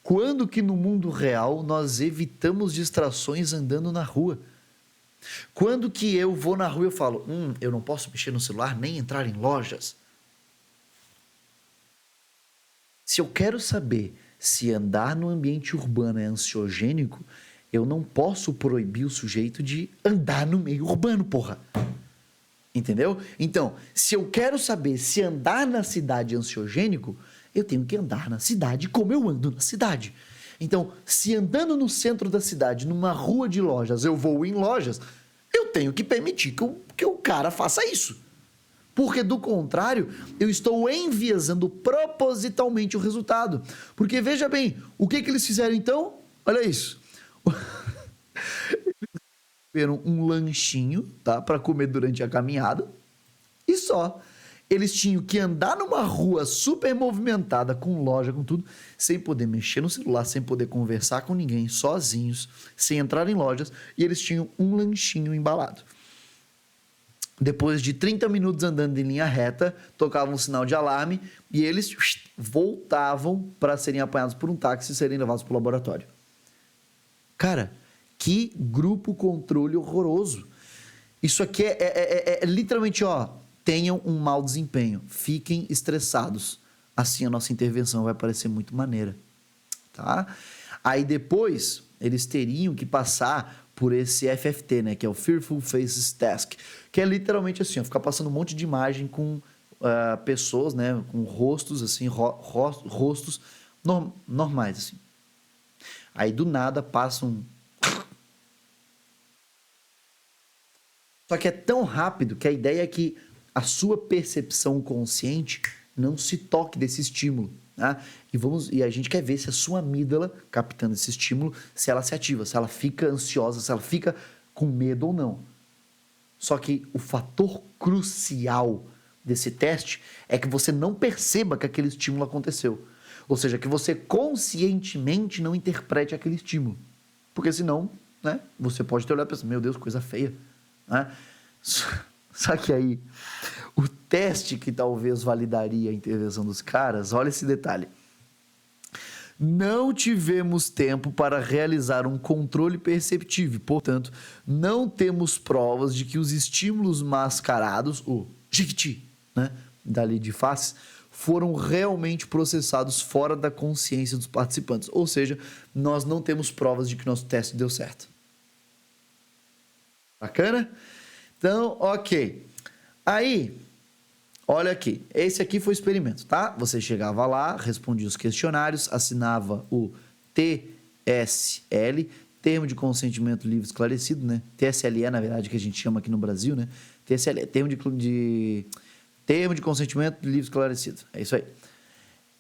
Quando que no mundo real nós evitamos distrações andando na rua? Quando que eu vou na rua e eu falo, eu não posso mexer no celular nem entrar em lojas? Se eu quero saber se andar no ambiente urbano é ansiogênico, eu não posso proibir o sujeito de andar no meio urbano, porra. Entendeu? Então, se eu quero saber se andar na cidade é ansiogênico, eu tenho que andar na cidade como eu ando na cidade. Então, se andando no centro da cidade, numa rua de lojas, eu vou em lojas, eu tenho que permitir que o cara faça isso. Porque, do contrário, eu estou enviesando propositalmente o resultado. Porque, veja bem, o que eles fizeram então? Olha isso. Eles tiveram um lanchinho, tá, para comer durante a caminhada e só. Eles tinham que andar numa rua super movimentada, com loja, com tudo, sem poder mexer no celular, sem poder conversar com ninguém, sozinhos, sem entrar em lojas, e eles tinham um lanchinho embalado. Depois de 30 minutos andando em linha reta, tocava um sinal de alarme e eles voltavam para serem apanhados por um táxi e serem levados para o laboratório. Cara, que grupo controle horroroso. Isso aqui é literalmente, ó, tenham um mau desempenho, fiquem estressados. Assim a nossa intervenção vai parecer muito maneira, tá? Aí depois, eles teriam que passar por esse FFT, né, que é o Fearful Faces Task, que é literalmente assim, ó, ficar passando um monte de imagem com pessoas, né, com rostos, assim, rostos normais, assim. Aí do nada passa um... Só que é tão rápido que a ideia é que a sua percepção consciente não se toque desse estímulo, tá? E a gente quer ver se a sua amígdala, captando esse estímulo, se ela se ativa, se ela fica ansiosa, se ela fica com medo ou não. Só que o fator crucial desse teste é que você não perceba que aquele estímulo aconteceu. Ou seja, que você conscientemente não interprete aquele estímulo. Porque senão, né, você pode ter olhado e pensar, meu Deus, coisa feia. Né? Só que aí, o teste que talvez validaria a intervenção dos caras, olha esse detalhe. Não tivemos tempo para realizar um controle perceptivo, portanto, não temos provas de que os estímulos mascarados, o jiquiti, né, dali de face, foram realmente processados fora da consciência dos participantes. Ou seja, nós não temos provas de que nosso teste deu certo. Bacana? Então, ok. Aí, olha aqui. Esse aqui foi o experimento, tá? Você chegava lá, respondia os questionários, assinava o TSL, Termo de Consentimento Livre Esclarecido, né? TSLE, na verdade, que a gente chama aqui no Brasil, né? TSLE, Termo de Consentimento Livre Esclarecido. É isso aí.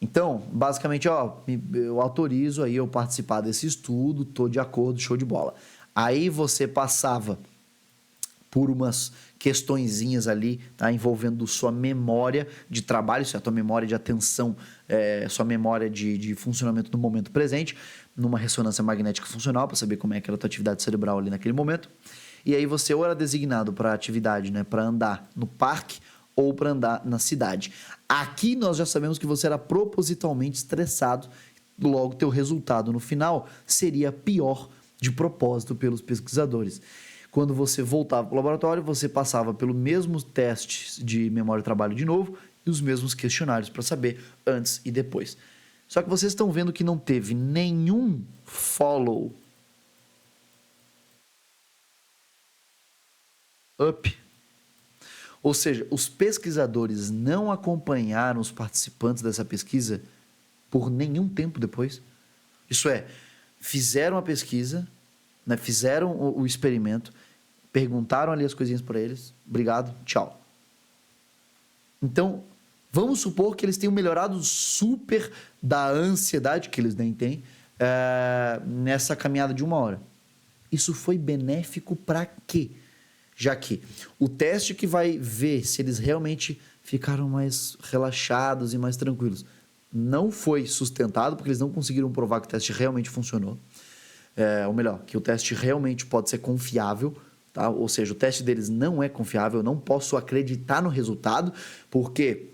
Então, basicamente, ó, eu autorizo aí eu participar desse estudo, tô de acordo, show de bola. Aí você passava por umas questõezinhas ali, tá? Envolvendo sua memória de trabalho, isso é a tua memória de atenção, sua memória de funcionamento no momento presente, numa ressonância magnética funcional, para saber como é que era a tua atividade cerebral ali naquele momento. E aí você ou era designado para atividade, né, para andar no parque ou para andar na cidade. Aqui nós já sabemos que você era propositalmente estressado, logo teu resultado no final seria pior de propósito pelos pesquisadores. Quando você voltava para o laboratório, você passava pelos mesmos testes de memória e trabalho de novo e os mesmos questionários para saber antes e depois. Só que vocês estão vendo que não teve nenhum follow-up. Ou seja, os pesquisadores não acompanharam os participantes dessa pesquisa por nenhum tempo depois. Isso é, fizeram a pesquisa, né, fizeram o experimento, perguntaram ali as coisinhas para eles, obrigado, tchau. Então, vamos supor que eles tenham melhorado super da ansiedade, que eles nem têm, nessa caminhada de 1 hora. Isso foi benéfico para quê? Já que o teste que vai ver se eles realmente ficaram mais relaxados e mais tranquilos não foi sustentado, porque eles não conseguiram provar que o teste realmente funcionou. Ou melhor, que o teste realmente pode ser confiável, tá? Ou seja, o teste deles não é confiável, eu não posso acreditar no resultado, porque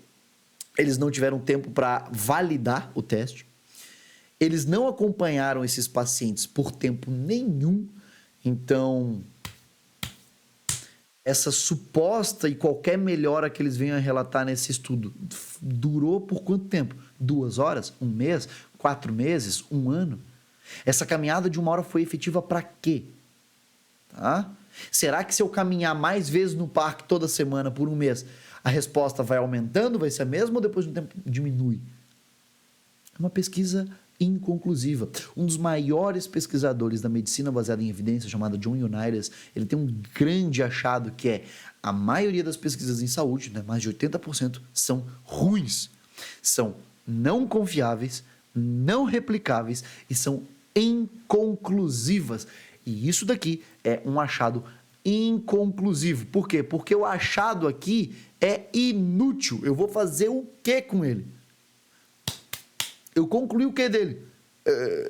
eles não tiveram tempo para validar o teste. Eles não acompanharam esses pacientes por tempo nenhum, então essa suposta e qualquer melhora que eles venham a relatar nesse estudo durou por quanto tempo? 2 horas? 1 mês? 4 meses? 1 ano? Essa caminhada de 1 hora foi efetiva para quê? Tá? Será que se eu caminhar mais vezes no parque toda semana por 1 mês, a resposta vai aumentando, vai ser a mesma ou depois de um tempo diminui? É uma pesquisa inconclusiva. Um dos maiores pesquisadores da medicina baseada em evidência, chamado John Ioannidis, ele tem um grande achado que é a maioria das pesquisas em saúde, né, mais de 80%, são ruins, são não confiáveis, não replicáveis e são inconclusivas. E isso daqui é um achado inconclusivo. Por quê? Porque o achado aqui é inútil. Eu vou fazer o que com ele? Eu concluí o que dele?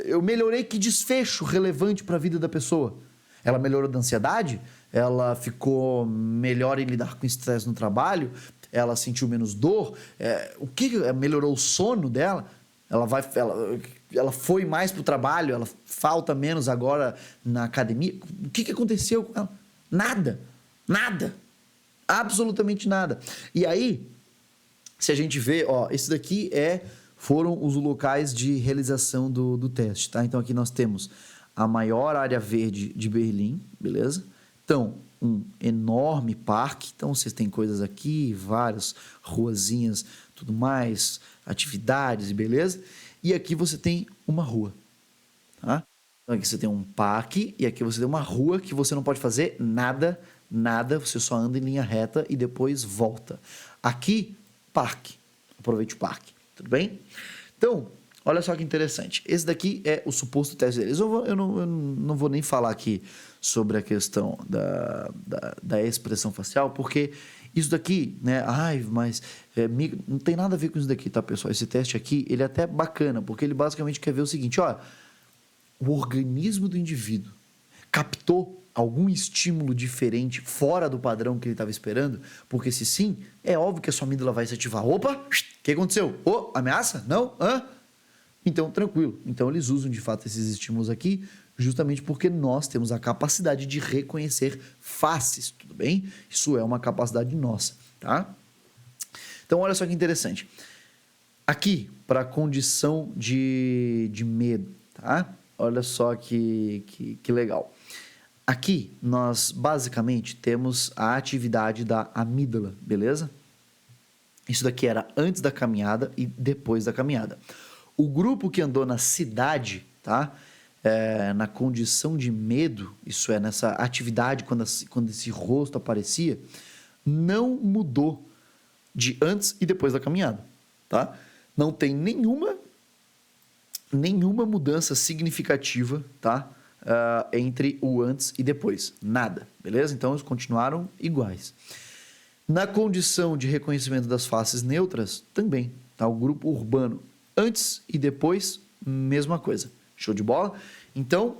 Eu melhorei que desfecho relevante para a vida da pessoa? Ela melhorou da ansiedade? Ela ficou melhor em lidar com estresse no trabalho? Ela sentiu menos dor? O que melhorou o sono dela? Ela foi mais para o trabalho? Ela falta menos agora na academia? O que aconteceu com ela? Nada. Nada. Absolutamente nada. E aí, se a gente vê, ó, esse daqui foram os locais de realização do teste, tá? Então aqui nós temos a maior área verde de Berlim, beleza? Então, um enorme parque, então vocês têm coisas aqui, várias ruazinhas, tudo mais, atividades, beleza? E aqui você tem uma rua, tá? Então aqui você tem um parque e aqui você tem uma rua que você não pode fazer nada, você só anda em linha reta e depois volta. Aqui, parque, aproveite o parque. Tudo bem? Então, olha só que interessante. Esse daqui é o suposto teste deles. Eu não vou nem falar aqui sobre a questão da expressão facial, porque isso daqui, né? Mas não tem nada a ver com isso daqui, tá, pessoal? Esse teste aqui, ele é até bacana, porque ele basicamente quer ver o seguinte, ó, o organismo do indivíduo captou algum estímulo diferente fora do padrão que ele estava esperando? Porque se sim, é óbvio que a sua amígdala vai se ativar. Opa, o que aconteceu? Ameaça? Não? Então, tranquilo. Então, eles usam de fato esses estímulos aqui justamente porque nós temos a capacidade de reconhecer faces, tudo bem? Isso é uma capacidade nossa, tá? Então, olha só que interessante. Aqui, para a condição de medo, tá? Olha só que legal. Aqui, nós basicamente temos a atividade da amígdala, beleza? Isso daqui era antes da caminhada e depois da caminhada. O grupo que andou na cidade, tá? Na condição de medo, isso é, nessa atividade, quando esse rosto aparecia, não mudou de antes e depois da caminhada, tá? Não tem nenhuma mudança significativa, tá? entre o antes e depois. Nada, beleza? Então, eles continuaram iguais. Na condição de reconhecimento das faces neutras, também. Tá? O grupo urbano, antes e depois, mesma coisa. Show de bola? Então,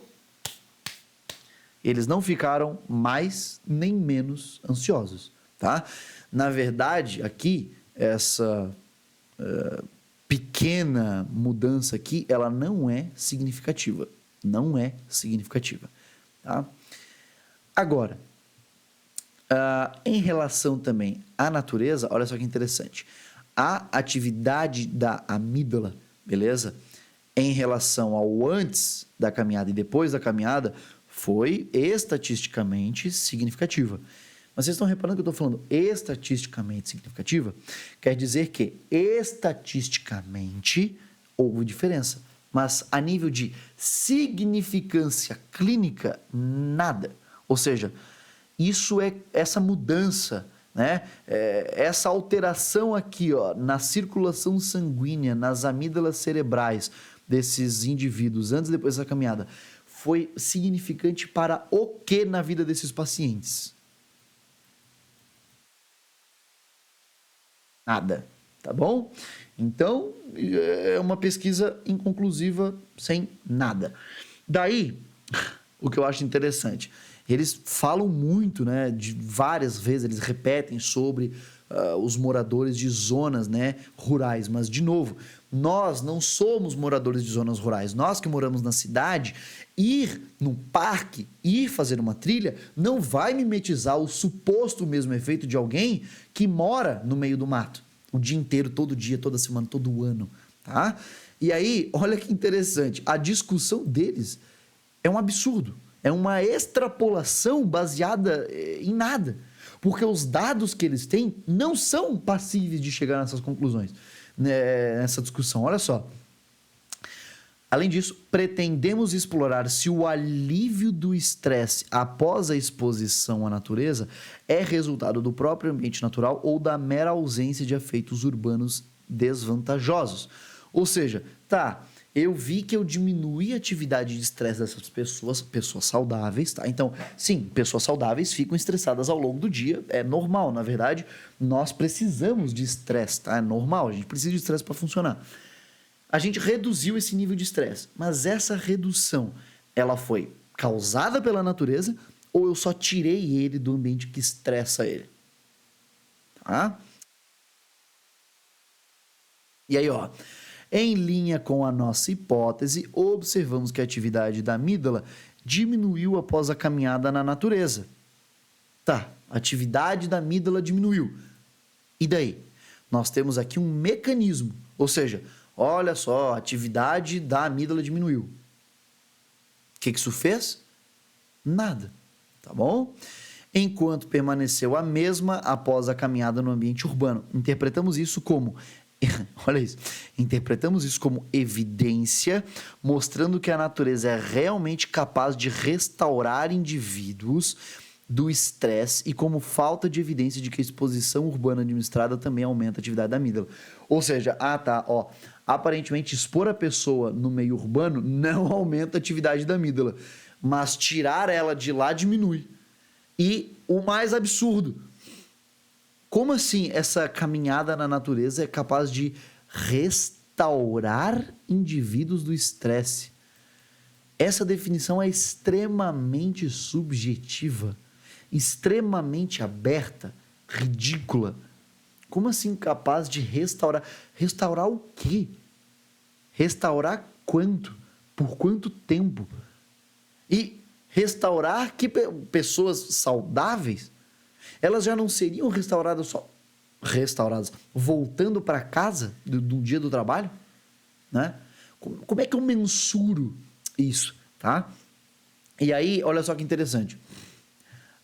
eles não ficaram mais nem menos ansiosos. Tá? Na verdade, aqui, essa pequena mudança aqui, ela não é significativa. Não é significativa. Tá? Agora, em relação também à natureza, olha só que interessante. A atividade da amígdala, beleza? Em relação ao antes da caminhada e depois da caminhada, foi estatisticamente significativa. Mas vocês estão reparando que eu estou falando estatisticamente significativa? Quer dizer que estatisticamente houve diferença. Mas a nível de significância clínica, nada. Ou seja, isso é essa mudança, né? Essa alteração aqui, ó, na circulação sanguínea, nas amígdalas cerebrais desses indivíduos antes e depois da caminhada, foi significante para o que na vida desses pacientes? Nada, tá bom? Então, é uma pesquisa inconclusiva sem nada. Daí, o que eu acho interessante, eles falam muito, né, de várias vezes, eles repetem sobre os moradores de zonas, né, rurais, mas, de novo, nós não somos moradores de zonas rurais, nós que moramos na cidade, ir num parque, ir fazer uma trilha, não vai mimetizar o suposto mesmo efeito de alguém que mora no meio do mato, o dia inteiro, todo dia, toda semana, todo ano, tá? E aí, olha que interessante, a discussão deles é um absurdo, é uma extrapolação baseada em nada, porque os dados que eles têm não são passíveis de chegar nessas conclusões, nessa discussão. Olha só. Além disso, pretendemos explorar se o alívio do estresse após a exposição à natureza é resultado do próprio ambiente natural ou da mera ausência de efeitos urbanos desvantajosos. Ou seja, eu vi que eu diminuí a atividade de estresse dessas pessoas saudáveis, tá? Então, sim, pessoas saudáveis ficam estressadas ao longo do dia, é normal, na verdade, nós precisamos de estresse, tá? É normal, a gente precisa de estresse para funcionar. A gente reduziu esse nível de estresse, mas essa redução, ela foi causada pela natureza ou eu só tirei ele do ambiente que estressa ele? Tá? E aí, ó, em linha com a nossa hipótese, observamos que a atividade da amígdala diminuiu após a caminhada na natureza. Tá, a atividade da amígdala diminuiu. E daí? Nós temos aqui um mecanismo, ou seja, olha só, a atividade da amígdala diminuiu. O que isso fez? Nada, tá bom? Enquanto permaneceu a mesma após a caminhada no ambiente urbano. Interpretamos isso como evidência, mostrando que a natureza é realmente capaz de restaurar indivíduos do estresse e como falta de evidência de que a exposição urbana administrada também aumenta a atividade da amígdala. Ou seja, aparentemente expor a pessoa no meio urbano não aumenta a atividade da amígdala, mas tirar ela de lá diminui. E o mais absurdo, como assim essa caminhada na natureza é capaz de restaurar indivíduos do estresse? Essa definição é extremamente subjetiva, extremamente aberta, ridícula. Como assim capaz de restaurar? Restaurar o quê? Restaurar quanto? Por quanto tempo? E restaurar que pessoas saudáveis? Elas já não seriam restauradas voltando para casa do dia do trabalho? Né? Como é que eu mensuro isso? Tá? E aí, olha só que interessante.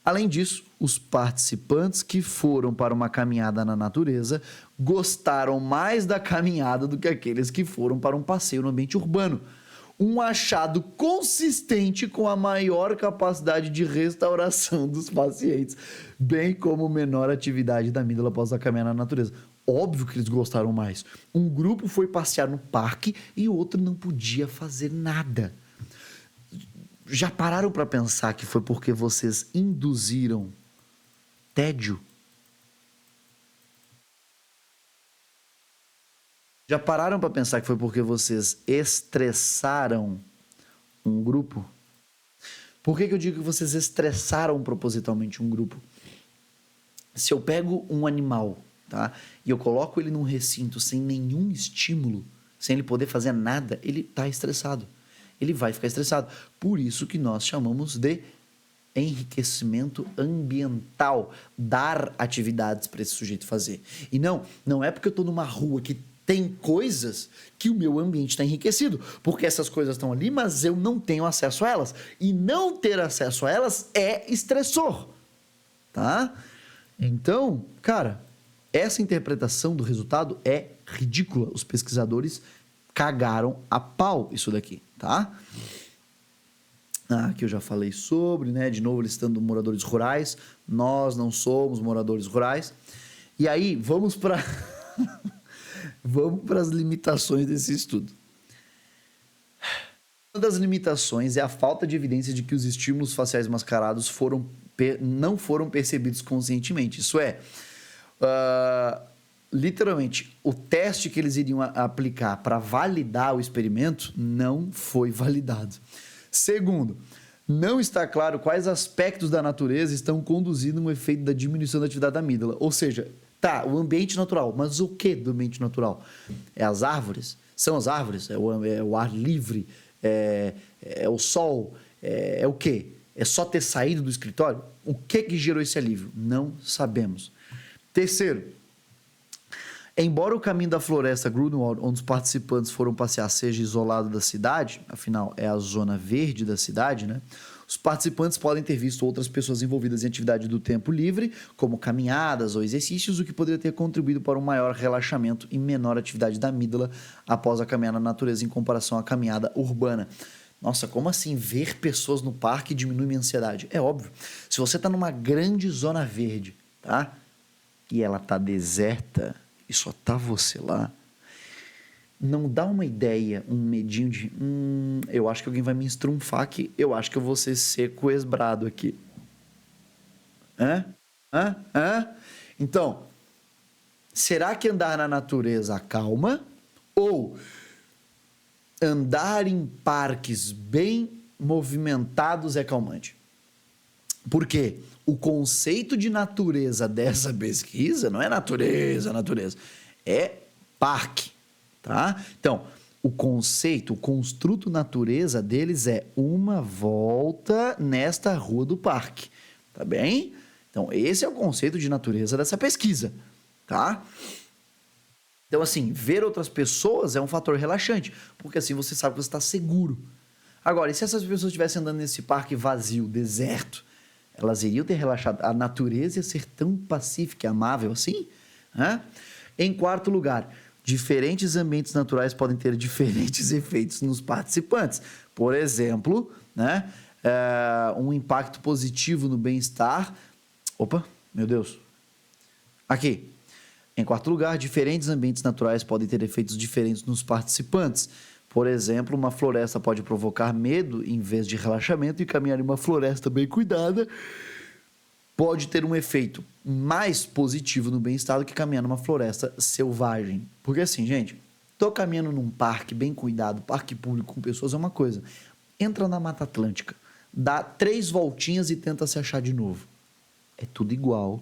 Além disso, os participantes que foram para uma caminhada na natureza gostaram mais da caminhada do que aqueles que foram para um passeio no ambiente urbano. Um achado consistente com a maior capacidade de restauração dos pacientes, bem como menor atividade da amígdala após a caminhada na natureza. Óbvio que eles gostaram mais. Um grupo foi passear no parque e o outro não podia fazer nada. Já pararam para pensar que foi porque vocês induziram tédio? Já pararam para pensar que foi porque vocês estressaram um grupo? Por que eu digo que vocês estressaram propositalmente um grupo? Se eu pego um animal, tá, e eu coloco ele num recinto sem nenhum estímulo, sem ele poder fazer nada, ele está estressado. Ele vai ficar estressado. Por isso que nós chamamos de enriquecimento ambiental, dar atividades para esse sujeito fazer. E não é porque eu estou numa rua que tem coisas que o meu ambiente está enriquecido, porque essas coisas estão ali, mas eu não tenho acesso a elas. E não ter acesso a elas é estressor, tá? Então, cara, essa interpretação do resultado é ridícula. Os pesquisadores cagaram a pau isso daqui, tá? Aqui eu já falei sobre, né? De novo, listando moradores rurais. Nós não somos moradores rurais. E aí, vamos para vamos para as limitações desse estudo. Uma das limitações é a falta de evidência de que os estímulos faciais mascarados não foram percebidos conscientemente. Isso é, literalmente, o teste que eles iriam aplicar para validar o experimento não foi validado. Segundo, não está claro quais aspectos da natureza estão conduzindo um efeito da diminuição da atividade da amígdala. Ou seja, tá, o ambiente natural, mas o que do ambiente natural? É as árvores? São as árvores? É o ar livre? É o sol? É o quê? É só ter saído do escritório? O que gerou esse alívio? Não sabemos. Terceiro, embora o caminho da floresta Grunewald, onde os participantes foram passear, seja isolado da cidade, afinal é a zona verde da cidade, né? Os participantes podem ter visto outras pessoas envolvidas em atividade do tempo livre, como caminhadas ou exercícios, o que poderia ter contribuído para um maior relaxamento e menor atividade da amígdala após a caminhada na natureza em comparação à caminhada urbana. Nossa, como assim ver pessoas no parque diminui minha ansiedade? É óbvio. Se você está numa grande zona verde, tá? E ela tá deserta e só tá você lá, não dá uma ideia, um medinho de eu acho que alguém vai me estrunfar aqui, eu acho que eu vou ser sequestrado aqui. Então, será que andar na natureza acalma? Ou andar em parques bem movimentados é calmante? Porque o conceito de natureza dessa pesquisa não é natureza, é parque, tá? Então, o construto natureza deles é uma volta nesta rua do parque, tá bem? Então, esse é o conceito de natureza dessa pesquisa, tá? Então, assim, ver outras pessoas é um fator relaxante, porque assim você sabe que você está seguro. Agora, e se essas pessoas estivessem andando nesse parque vazio, deserto, elas iriam ter relaxado? A natureza ia ser tão pacífica e amável assim? Em quarto lugar, diferentes ambientes naturais podem ter diferentes efeitos nos participantes. Por exemplo, né, um impacto positivo no bem-estar. Opa, meu Deus. Aqui. Em quarto lugar, diferentes ambientes naturais podem ter efeitos diferentes nos participantes. Por exemplo, uma floresta pode provocar medo em vez de relaxamento, e caminhar em uma floresta bem cuidada pode ter um efeito mais positivo no bem-estar do que caminhar numa floresta selvagem. Porque assim, gente, tô caminhando num parque bem cuidado, parque público com pessoas é uma coisa. Entra na Mata Atlântica, dá 3 voltinhas e tenta se achar de novo. É tudo igual.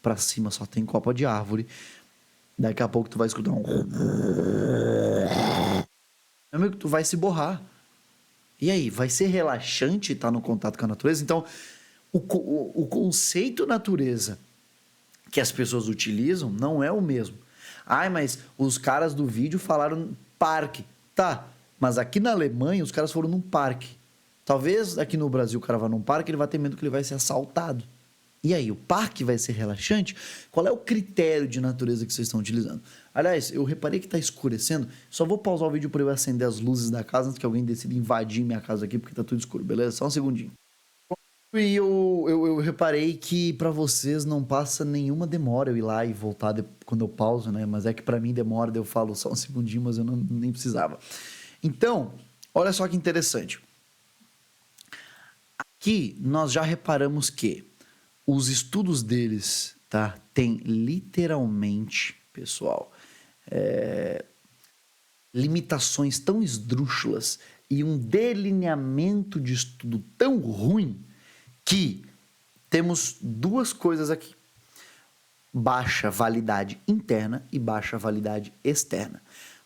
Pra cima só tem copa de árvore. Daqui a pouco tu vai escutar um... Meu amigo, tu vai se borrar. E aí, vai ser relaxante estar no contato com a natureza? Então, o conceito natureza que as pessoas utilizam não é o mesmo. Ai, mas os caras do vídeo falaram parque. Tá, mas aqui na Alemanha os caras foram num parque. Talvez aqui no Brasil o cara vá num parque, ele vai ter medo que ele vai ser assaltado. E aí, o parque vai ser relaxante? Qual é o critério de natureza que vocês estão utilizando? Aliás, eu reparei que está escurecendo. Só vou pausar o vídeo para eu acender as luzes da casa antes que alguém decida invadir minha casa aqui, porque está tudo escuro, beleza? Só um segundinho. E eu reparei que para vocês não passa nenhuma demora eu ir lá e voltar quando eu pauso, né? Mas é que para mim demora, daí eu falo só um segundinho, mas eu nem precisava. Então, olha só que interessante. aqui nós já reparamos que os estudos deles, tá, tem literalmente, pessoal, limitações tão esdrúxulas e um delineamento de estudo tão ruim que temos duas coisas aqui: baixa validade interna e baixa validade externa.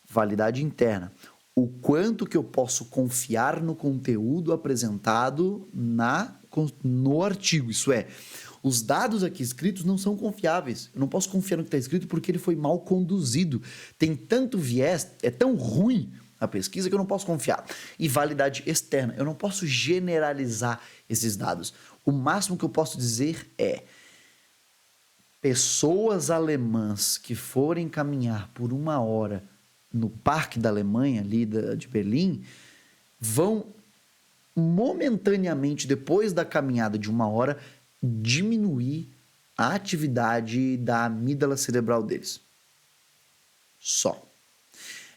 Validade interna: o quanto que eu posso confiar no conteúdo apresentado no artigo. Isso é, os dados aqui escritos não são confiáveis. Eu não posso confiar no que está escrito porque ele foi mal conduzido. Tem tanto viés, é tão ruim a pesquisa que eu não posso confiar. E validade externa: eu não posso generalizar esses dados. O máximo que eu posso dizer é: pessoas alemãs que forem caminhar por 1 hora no Parque da Alemanha, ali de Berlim, vão momentaneamente, depois da caminhada de 1 hora, diminuir a atividade da amígdala cerebral deles. Só.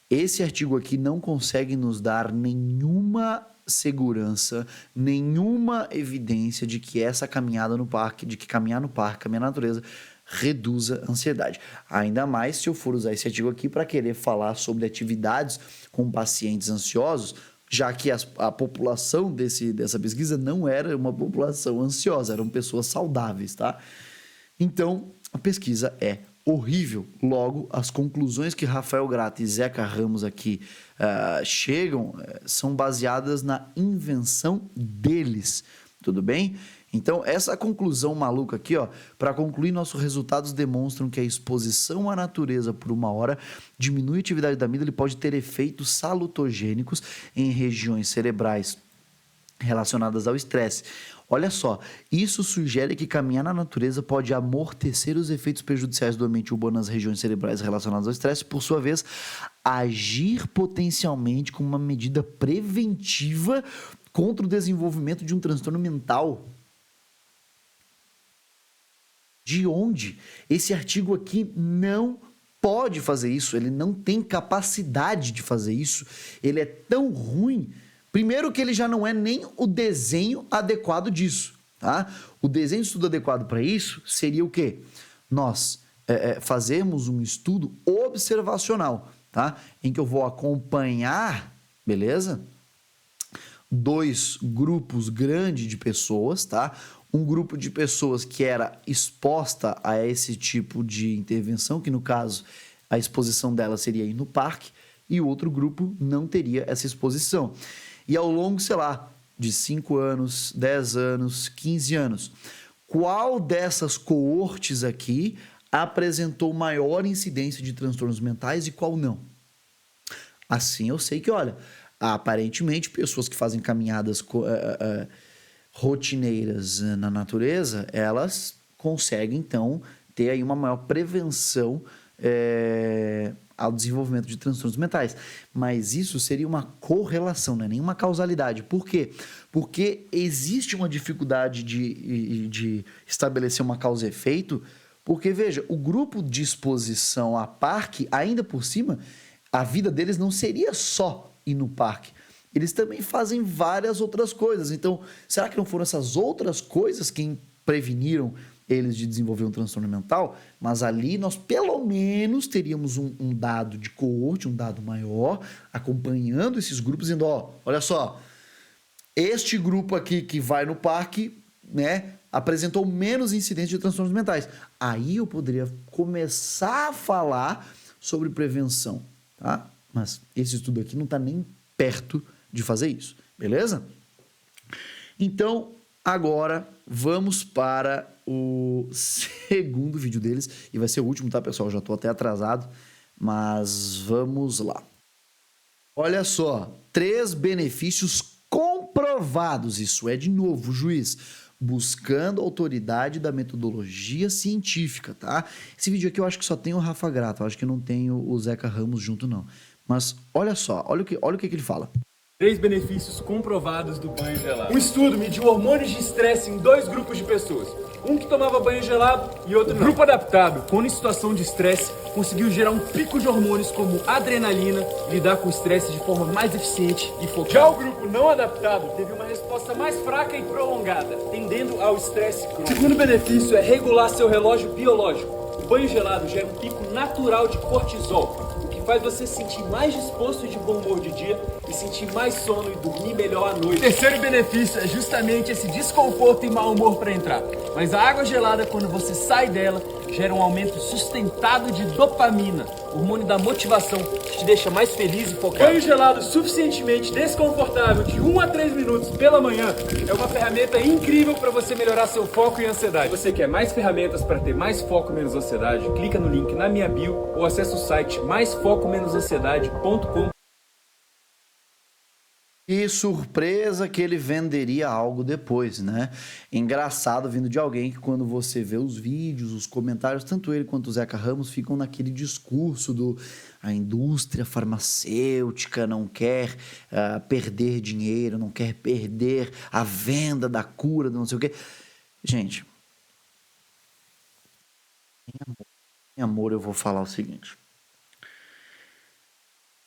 Esse artigo aqui não consegue nos dar nenhuma segurança, nenhuma evidência de que essa caminhada no parque, de que caminhar no parque, caminhar na natureza, reduza a ansiedade. Ainda mais se eu for usar esse artigo aqui para querer falar sobre atividades com pacientes ansiosos, já que a população dessa pesquisa não era uma população ansiosa, eram pessoas saudáveis, tá? Então, a pesquisa é horrível. Logo, as conclusões que Rafael Gratta e Zeca Ramos aqui chegam são baseadas na invenção deles, tudo bem? Então, essa conclusão maluca aqui, ó, para concluir, nossos resultados demonstram que a exposição à natureza por 1 hora diminui a atividade da amígdala e pode ter efeitos salutogênicos em regiões cerebrais relacionadas ao estresse. Olha só, isso sugere que caminhar na natureza pode amortecer os efeitos prejudiciais do ambiente urbano nas regiões cerebrais relacionadas ao estresse, por sua vez, agir potencialmente como uma medida preventiva contra o desenvolvimento de um transtorno mental. De onde? Esse artigo aqui não pode fazer isso, ele não tem capacidade de fazer isso, ele é tão ruim. Primeiro que ele já não é nem o desenho adequado disso, tá? O desenho de estudo adequado para isso seria o quê? Nós fazermos um estudo observacional, tá? Em que eu vou acompanhar, beleza? 2 grupos grandes de pessoas, tá? Um grupo de pessoas que era exposta a esse tipo de intervenção, que no caso a exposição dela seria ir no parque, e o outro grupo não teria essa exposição. E ao longo, sei lá, de 5 anos, 10 anos, 15 anos, qual dessas coortes aqui apresentou maior incidência de transtornos mentais e qual não? Assim eu sei que, olha, aparentemente pessoas que fazem caminhadas rotineiras na natureza, elas conseguem, então, ter aí uma maior prevenção ao desenvolvimento de transtornos mentais. Mas isso seria uma correlação, não é nenhuma causalidade. Por quê? Porque existe uma dificuldade de estabelecer uma causa e efeito, porque, veja, o grupo de exposição a parque, ainda por cima, a vida deles não seria só ir no parque. Eles também fazem várias outras coisas. Então, será que não foram essas outras coisas que preveniram eles de desenvolver um transtorno mental? Mas ali nós pelo menos teríamos um dado de coorte, um dado maior, acompanhando esses grupos, dizendo, ó, olha só, este grupo aqui que vai no parque, né, apresentou menos incidência de transtornos mentais. Aí eu poderia começar a falar sobre prevenção, tá? Mas esse estudo aqui não está nem perto de fazer isso, beleza? Então, agora vamos para o segundo vídeo deles, e vai ser o último, tá, pessoal? Já estou até atrasado, mas vamos lá. Olha só, 3 benefícios comprovados, isso é, de novo, juiz, buscando a autoridade da metodologia científica, tá? Esse vídeo aqui eu acho que só tem o Rafa Gratta, eu acho que não tem o Zeca Ramos junto, não. Mas olha só, olha o que ele fala. 3 benefícios comprovados do banho gelado. Um estudo mediu hormônios de estresse em 2 grupos de pessoas. Um que tomava banho gelado e outro não. Grupo adaptado, quando em situação de estresse, conseguiu gerar um pico de hormônios como adrenalina, lidar com o estresse de forma mais eficiente e focada. Já o grupo não adaptado teve uma resposta mais fraca e prolongada, tendendo ao estresse crônico. O segundo benefício é regular seu relógio biológico. O banho gelado gera um pico natural de cortisol, o que faz você se sentir mais disposto e de bom humor de dia e sentir mais sono e dormir melhor à noite. O terceiro benefício é justamente esse desconforto e mau humor para entrar. Mas a água gelada, quando você sai dela, gera um aumento sustentado de dopamina, hormônio da motivação, que te deixa mais feliz e focado. Banho gelado suficientemente desconfortável de 1 a 3 minutos pela manhã é uma ferramenta incrível para você melhorar seu foco e ansiedade. Se você quer mais ferramentas para ter mais foco e menos ansiedade, clica no link na minha bio ou acessa o site maisfocomeноsansiedade.com. E surpresa que ele venderia algo depois, né? Engraçado vindo de alguém que quando você vê os vídeos, os comentários, tanto ele quanto o Zeca Ramos ficam naquele discurso do a indústria farmacêutica não quer perder dinheiro, não quer perder a venda da cura, do não sei o quê. Gente, em amor, eu vou falar o seguinte.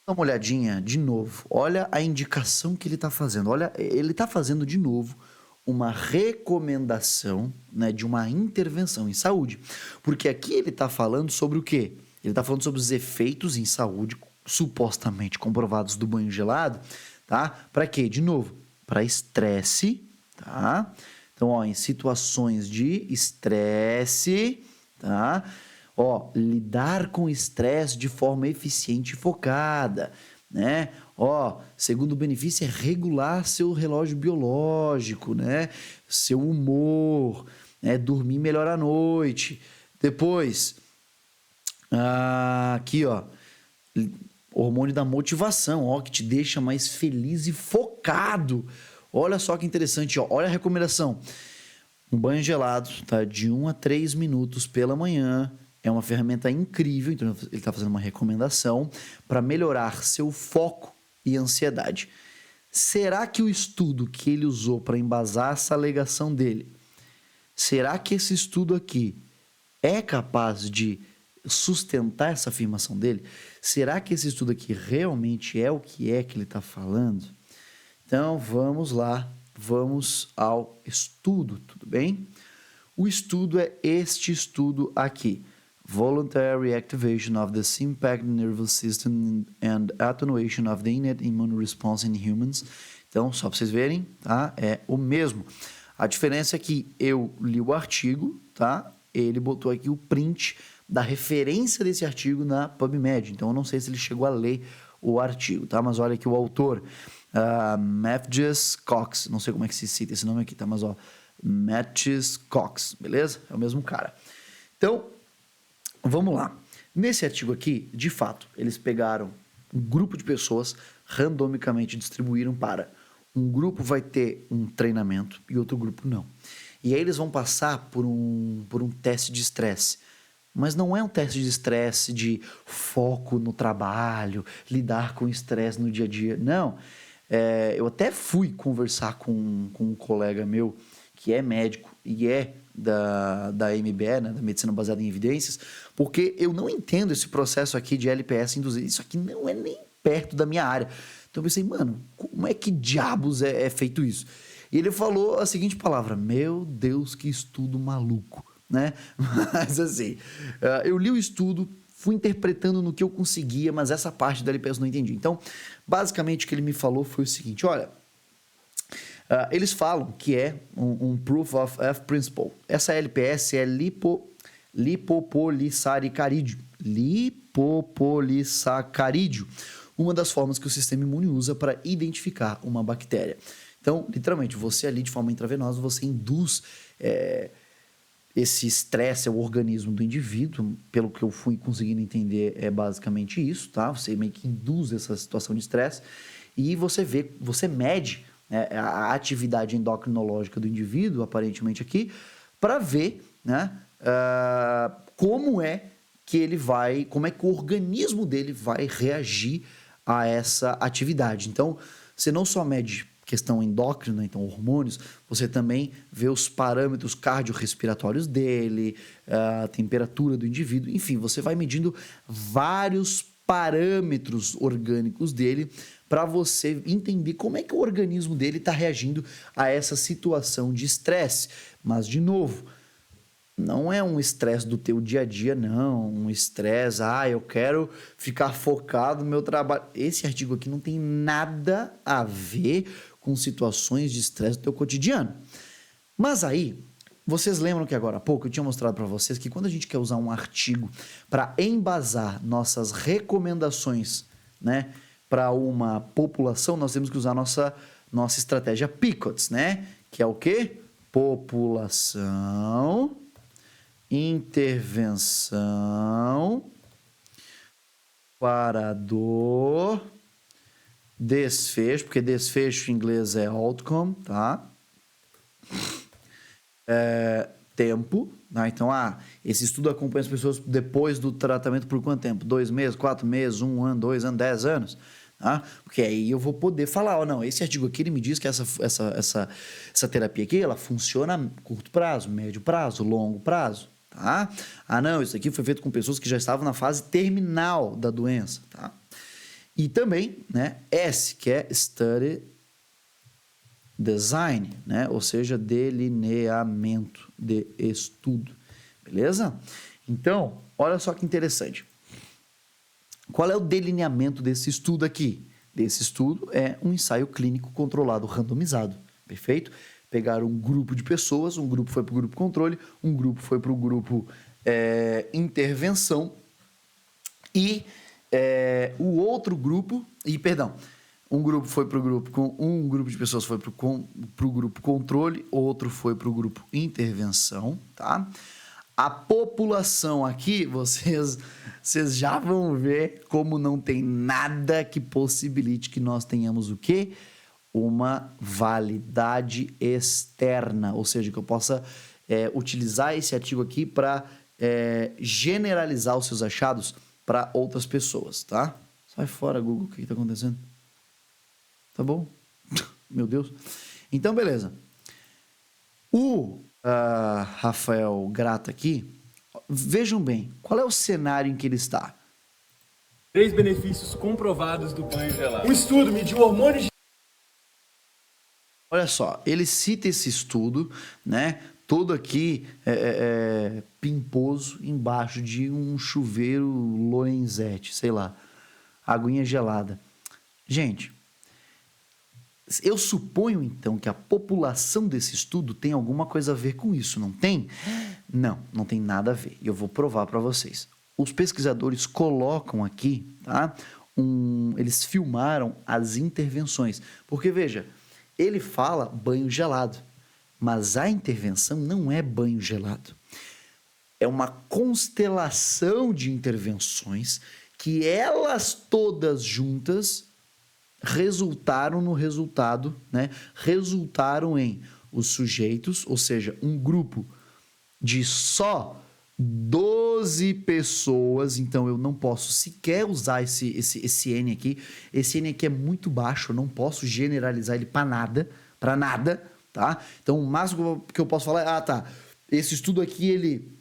Dá uma olhadinha de novo. Olha a indicação que ele está fazendo. Olha, ele está fazendo de novo uma recomendação, né, de uma intervenção em saúde. Porque aqui ele está falando sobre o quê? Ele está falando sobre os efeitos em saúde supostamente comprovados do banho gelado, tá? Para quê? De novo, para estresse, tá? Então, ó, em situações de estresse, tá? Ó, lidar com estresse de forma eficiente e focada, né? Ó, segundo benefício é regular seu relógio biológico, né? Seu humor, né? Dormir melhor à noite. Depois, aqui, ó, hormônio da motivação, ó, que te deixa mais feliz e focado. Olha só que interessante, ó, olha a recomendação. Um banho gelado, tá? De 1 a 3 minutos pela manhã. É uma ferramenta incrível, então ele está fazendo uma recomendação para melhorar seu foco e ansiedade. Será que o estudo que ele usou para embasar essa alegação dele, será que esse estudo aqui é capaz de sustentar essa afirmação dele? Será que esse estudo aqui realmente é o que ele está falando? Então vamos lá, vamos ao estudo, tudo bem? O estudo é este estudo aqui. Voluntary activation of the sympathetic nervous system and attenuation of the innate immune response in humans. Então, só para vocês verem, tá? É o mesmo. A diferença é que eu li o artigo, tá? Ele botou aqui o print da referência desse artigo na PubMed. Então, eu não sei se ele chegou a ler o artigo, tá? Mas olha aqui o autor, Matthews Cox. Não sei como é que se cita esse nome aqui, tá? Mas, ó, Matthews Cox, beleza? É o mesmo cara. Então, vamos lá. Nesse artigo aqui, de fato, eles pegaram um grupo de pessoas, randomicamente distribuíram para um grupo vai ter um treinamento e outro grupo não. E aí eles vão passar por um teste de estresse. Mas não é um teste de estresse de foco no trabalho, lidar com estresse no dia a dia. Não. Eu até fui conversar com um colega meu que é médico e é da MBE, né, da Medicina Baseada em Evidências, porque eu não entendo esse processo aqui de LPS induzido. Isso aqui não é nem perto da minha área. Então eu pensei, mano, como é que diabos é feito isso? E ele falou a seguinte palavra: meu Deus, que estudo maluco, né? Mas assim, eu li o estudo, fui interpretando no que eu conseguia, mas essa parte da LPS eu não entendi. Então, basicamente o que ele me falou foi o seguinte, olha, eles falam que é um Proof of F Principle. Essa LPS é lipopolissacarídeo. Lipopolissacarídeo. Uma das formas que o sistema imune usa para identificar uma bactéria. Então, literalmente, você ali de forma intravenosa, você induz esse estresse ao organismo do indivíduo. Pelo que eu fui conseguindo entender, é basicamente isso, tá? Você meio que induz essa situação de estresse e você mede a atividade endocrinológica do indivíduo, aparentemente aqui, para ver, né, como é que o organismo dele vai reagir a essa atividade. Então, você não só mede questão endócrina, então hormônios, você também vê os parâmetros cardiorrespiratórios dele, a temperatura do indivíduo, enfim, você vai medindo vários parâmetros orgânicos dele para você entender como é que o organismo dele está reagindo a essa situação de estresse. Mas, de novo, não é um estresse do teu dia a dia, não. Um estresse, eu quero ficar focado no meu trabalho. Esse artigo aqui não tem nada a ver com situações de estresse do teu cotidiano. Mas aí, vocês lembram que agora há pouco eu tinha mostrado para vocês que quando a gente quer usar um artigo para embasar nossas recomendações, né, para uma população, nós temos que usar nossa estratégia PICOTS, né? Que é o quê? População, intervenção, parador, desfecho, porque desfecho em inglês é outcome, tá? Tempo, tá? Então, esse estudo acompanha as pessoas depois do tratamento por quanto tempo? 2 meses, 4 meses, 1 ano, 2 anos, 10 anos, tá? Porque aí eu vou poder falar, não, esse artigo aqui ele me diz que essa terapia aqui, ela funciona a curto prazo, médio prazo, longo prazo, tá? Não, isso aqui foi feito com pessoas que já estavam na fase terminal da doença, tá? E também, né, S, que é Study Design, né? Ou seja, delineamento de estudo, beleza? Então, olha só que interessante. Qual é o delineamento desse estudo aqui? Desse estudo é um ensaio clínico controlado randomizado, perfeito? Pegaram um grupo de pessoas, um grupo foi para o grupo controle, um grupo foi para o grupo intervenção e o outro grupo, um grupo foi para o grupo, um grupo de pessoas foi para o grupo controle, outro foi para o grupo intervenção, tá? A população aqui, vocês já vão ver como não tem nada que possibilite que nós tenhamos o quê? Uma validade externa, ou seja, que eu possa utilizar esse artigo aqui para generalizar os seus achados para outras pessoas, tá? Sai fora, Google, o que está acontecendo? Tá bom? Meu Deus. Então, beleza. O Rafael Grata aqui, vejam bem, qual é o cenário em que ele está? 3 benefícios comprovados do banho gelado. Um estudo mediu hormônios de... Olha só, ele cita esse estudo, né? Todo aqui pimposo embaixo de um chuveiro Lorenzetti, sei lá, aguinha gelada. Gente, eu suponho então que a população desse estudo tem alguma coisa a ver com isso, não tem? Não tem nada a ver. E eu vou provar para vocês. Os pesquisadores colocam aqui, tá? Eles filmaram as intervenções, porque veja, ele fala banho gelado. Mas a intervenção não é banho gelado. É uma constelação de intervenções que elas todas juntas resultaram no resultado, né? Resultaram em os sujeitos, ou seja, um grupo de só 12 pessoas, então eu não posso sequer usar esse N aqui. Esse N aqui é muito baixo, eu não posso generalizar ele para nada, tá? Então, o máximo que eu posso falar é, esse estudo aqui, ele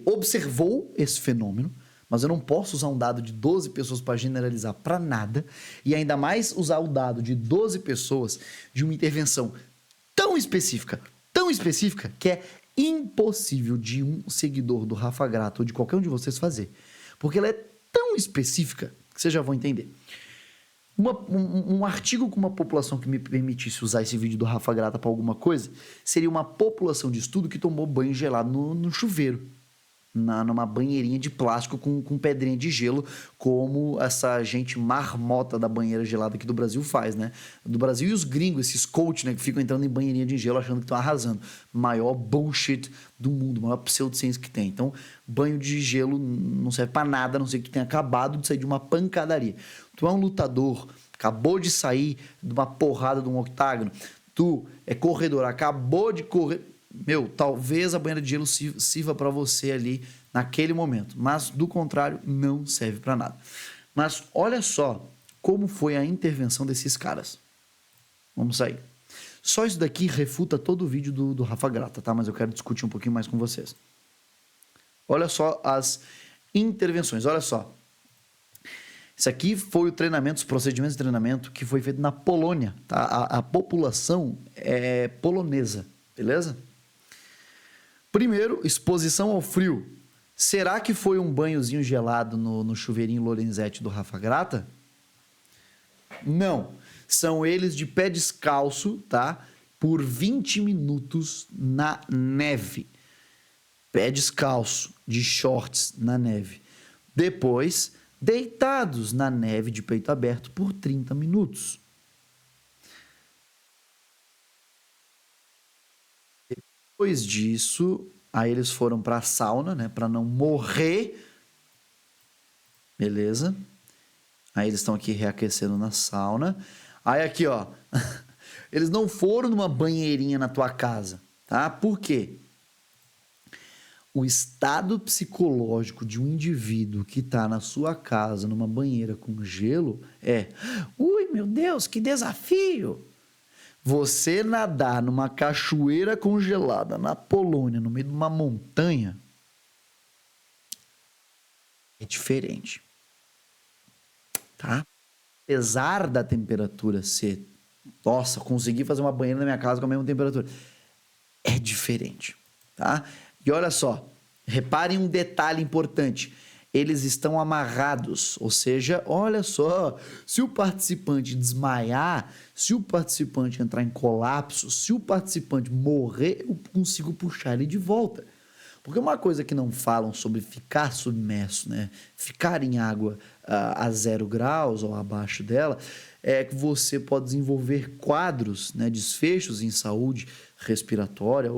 observou esse fenômeno, mas eu não posso usar um dado de 12 pessoas para generalizar para nada, e ainda mais usar o dado de 12 pessoas de uma intervenção tão específica, que é impossível de um seguidor do Rafa Grata ou de qualquer um de vocês fazer, porque ela é tão específica que vocês já vão entender. Um artigo com uma população que me permitisse usar esse vídeo do Rafa Grata para alguma coisa seria uma população de estudo que tomou banho gelado no chuveiro, numa banheirinha de plástico com pedrinha de gelo, como essa gente marmota da banheira gelada aqui do Brasil faz, né? Do Brasil e os gringos, esses coach, né, que ficam entrando em banheirinha de gelo achando que estão arrasando. Maior bullshit do mundo, maior pseudociência que tem. Então, banho de gelo não serve para nada, a não ser que tu tenha acabado de sair de uma pancadaria. Tu é um lutador, acabou de sair de uma porrada de um octágono, tu é corredor, acabou de correr... talvez a banheira de gelo sirva para você ali naquele momento, mas do contrário não serve para nada. Mas olha só como foi a intervenção desses caras. Vamos sair. Só isso daqui refuta todo o vídeo do Rafa Grata, tá? Mas eu quero discutir um pouquinho mais com vocês. Olha só as intervenções, olha só. Isso aqui foi o treinamento, os procedimentos de treinamento que foi feito na Polônia, tá? A população é polonesa, beleza? Primeiro, exposição ao frio. Será que foi um banhozinho gelado no chuveirinho Lorenzetti do Rafa Grata? Não. São eles de pé descalço, tá? Por 20 minutos na neve. Pé descalço, de shorts na neve. Depois, deitados na neve de peito aberto por 30 minutos. Depois disso, aí eles foram para a sauna, né? Para não morrer. Beleza? Aí eles estão aqui reaquecendo na sauna. Aí aqui, ó. Eles não foram numa banheirinha na tua casa, tá? Por quê? O estado psicológico de um indivíduo que está na sua casa, numa banheira com gelo, é... Ui, meu Deus, que desafio! Você nadar numa cachoeira congelada na Polônia, no meio de uma montanha, é diferente. Tá? Apesar da temperatura ser... Nossa, consegui fazer uma banheira na minha casa com a mesma temperatura. É diferente, tá? E olha só, reparem um detalhe importante. Eles estão amarrados, ou seja, olha só, se o participante desmaiar, se o participante entrar em colapso, se o participante morrer, eu consigo puxar ele de volta. Porque uma coisa que não falam sobre ficar submerso, né? Ficar em água a 0 graus ou abaixo dela, é que você pode desenvolver quadros, né? Desfechos em saúde respiratória,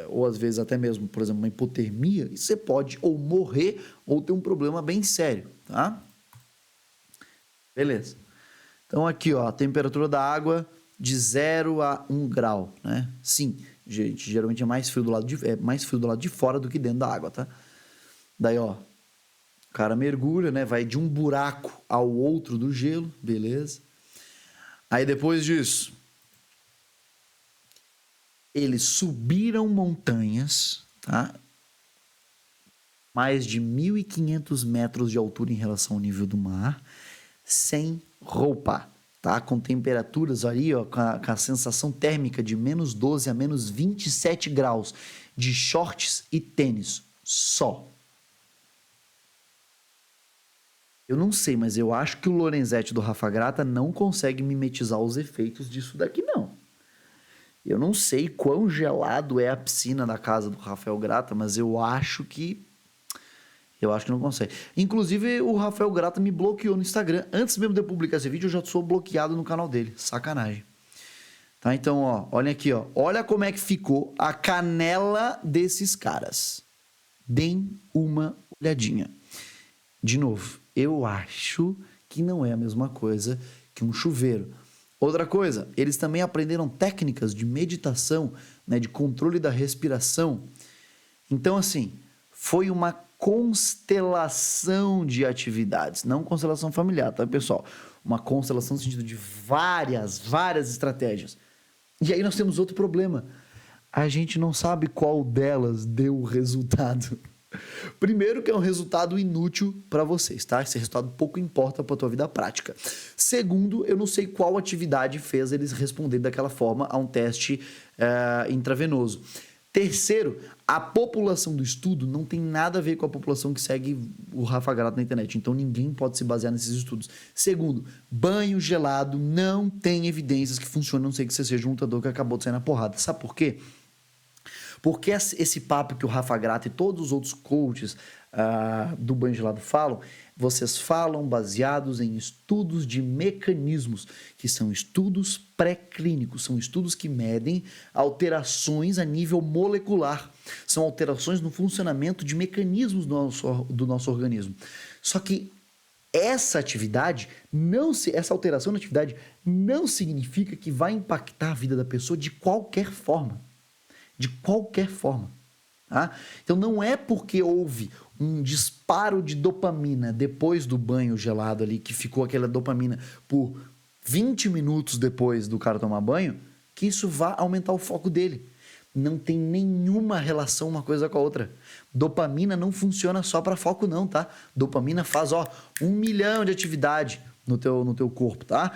ou às vezes até mesmo, por exemplo, uma hipotermia, e você pode ou morrer ou ter um problema bem sério, tá? Beleza. Então aqui, ó, a temperatura da água de 0 a 1 grau, né? Sim, gente, geralmente é mais frio do lado de fora do que dentro da água, tá? Daí, ó, o cara mergulha, né? Vai de um buraco ao outro do gelo, beleza? Aí depois disso, eles subiram montanhas, tá? Mais de 1.500 metros de altura em relação ao nível do mar, sem roupa, tá? Com temperaturas ali, ó, com a sensação térmica de menos 12 a menos 27 graus, de shorts e tênis, só. Eu não sei, mas eu acho que o Lorenzetti do Rafa Grata não consegue mimetizar os efeitos disso daqui, não. Eu não sei quão gelado é a piscina da casa do Rafael Grata, mas eu acho que não consegue. Inclusive, o Rafael Grata me bloqueou no Instagram. Antes mesmo de eu publicar esse vídeo, eu já sou bloqueado no canal dele. Sacanagem. Tá, então, ó, olha aqui, ó. Olha como é que ficou a canela desses caras. Deem uma olhadinha. De novo, eu acho que não é a mesma coisa que um chuveiro. Outra coisa, eles também aprenderam técnicas de meditação, né, de controle da respiração. Então, assim, foi uma constelação de atividades, não constelação familiar, tá, pessoal? Uma constelação no sentido de várias estratégias. E aí nós temos outro problema. A gente não sabe qual delas deu o resultado. Primeiro, que é um resultado inútil para vocês, tá? Esse resultado pouco importa para a tua vida prática. Segundo, eu não sei qual atividade fez eles responderem daquela forma a um teste intravenoso. Terceiro, a população do estudo não tem nada a ver com a população que segue o Rafa Grata na internet, então ninguém pode se basear nesses estudos. Segundo, banho gelado não tem evidências que funcionam, a não ser que você seja um lutador que acabou de sair na porrada. Sabe por quê? Porque esse papo que o Rafa Grata e todos os outros coaches do banho gelado falam, vocês falam baseados em estudos de mecanismos, que são estudos pré-clínicos, são estudos que medem alterações a nível molecular, são alterações no funcionamento de mecanismos do nosso organismo. Só que essa alteração na atividade não significa que vai impactar a vida da pessoa de qualquer forma. De qualquer forma. Tá? Então não é porque houve um disparo de dopamina depois do banho gelado ali, que ficou aquela dopamina por 20 minutos depois do cara tomar banho, que isso vá aumentar o foco dele. Não tem nenhuma relação uma coisa com a outra. Dopamina não funciona só para foco não, tá? Dopamina faz, 1 milhão de atividade no teu corpo, tá?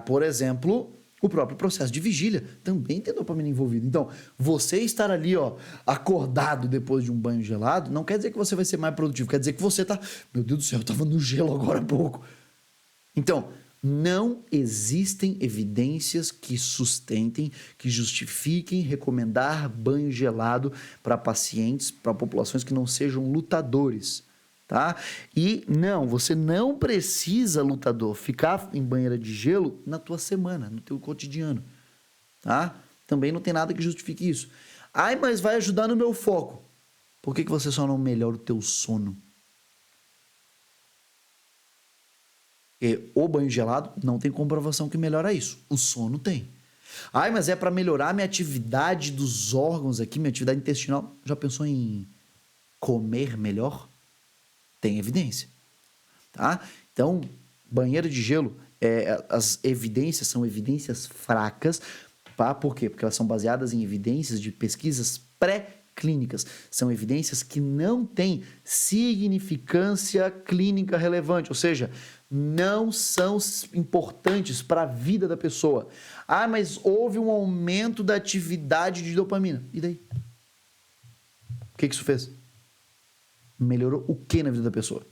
Por exemplo, o próprio processo de vigília também tem dopamina envolvida. Então, você estar ali, acordado depois de um banho gelado, não quer dizer que você vai ser mais produtivo, quer dizer que você tá... Meu Deus do céu, eu tava no gelo agora há pouco. Então, não existem evidências que sustentem, que justifiquem recomendar banho gelado para pacientes, para populações que não sejam lutadores, tá? E não, você não precisa, lutador, ficar em banheira de gelo na tua semana, no teu cotidiano, tá? Também não tem nada que justifique isso. Ai, mas vai ajudar no meu foco. Por que você só não melhora o teu sono? Porque o banho gelado não tem comprovação que melhora isso. O sono tem. Ai, mas é para melhorar minha atividade dos órgãos aqui, minha atividade intestinal. Já pensou em comer melhor? Tem evidência. Tá? Então, banheira de gelo, as evidências são evidências fracas. Tá? Por quê? Porque elas são baseadas em evidências de pesquisas pré-clínicas. São evidências que não têm significância clínica relevante. Ou seja, não são importantes para a vida da pessoa. Ah, mas houve um aumento da atividade de dopamina. E daí? O que isso fez? Melhorou o que na vida da pessoa?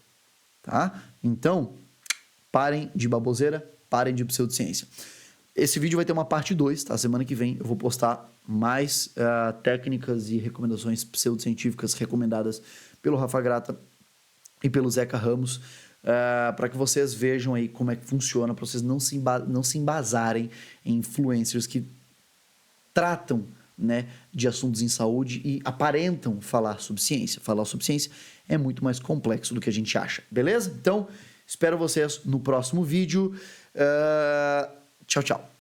Tá? Então, parem de baboseira, parem de pseudociência. Esse vídeo vai ter uma parte 2, tá? Semana que vem eu vou postar mais técnicas e recomendações pseudocientíficas recomendadas pelo Rafa Grata e pelo Zeca Ramos, para que vocês vejam aí como é que funciona, para vocês não se embasarem em influencers que tratam, né, de assuntos em saúde e aparentam falar sobre ciência. Falar sobre ciência é muito mais complexo do que a gente acha, beleza? Então, espero vocês no próximo vídeo. Tchau, tchau.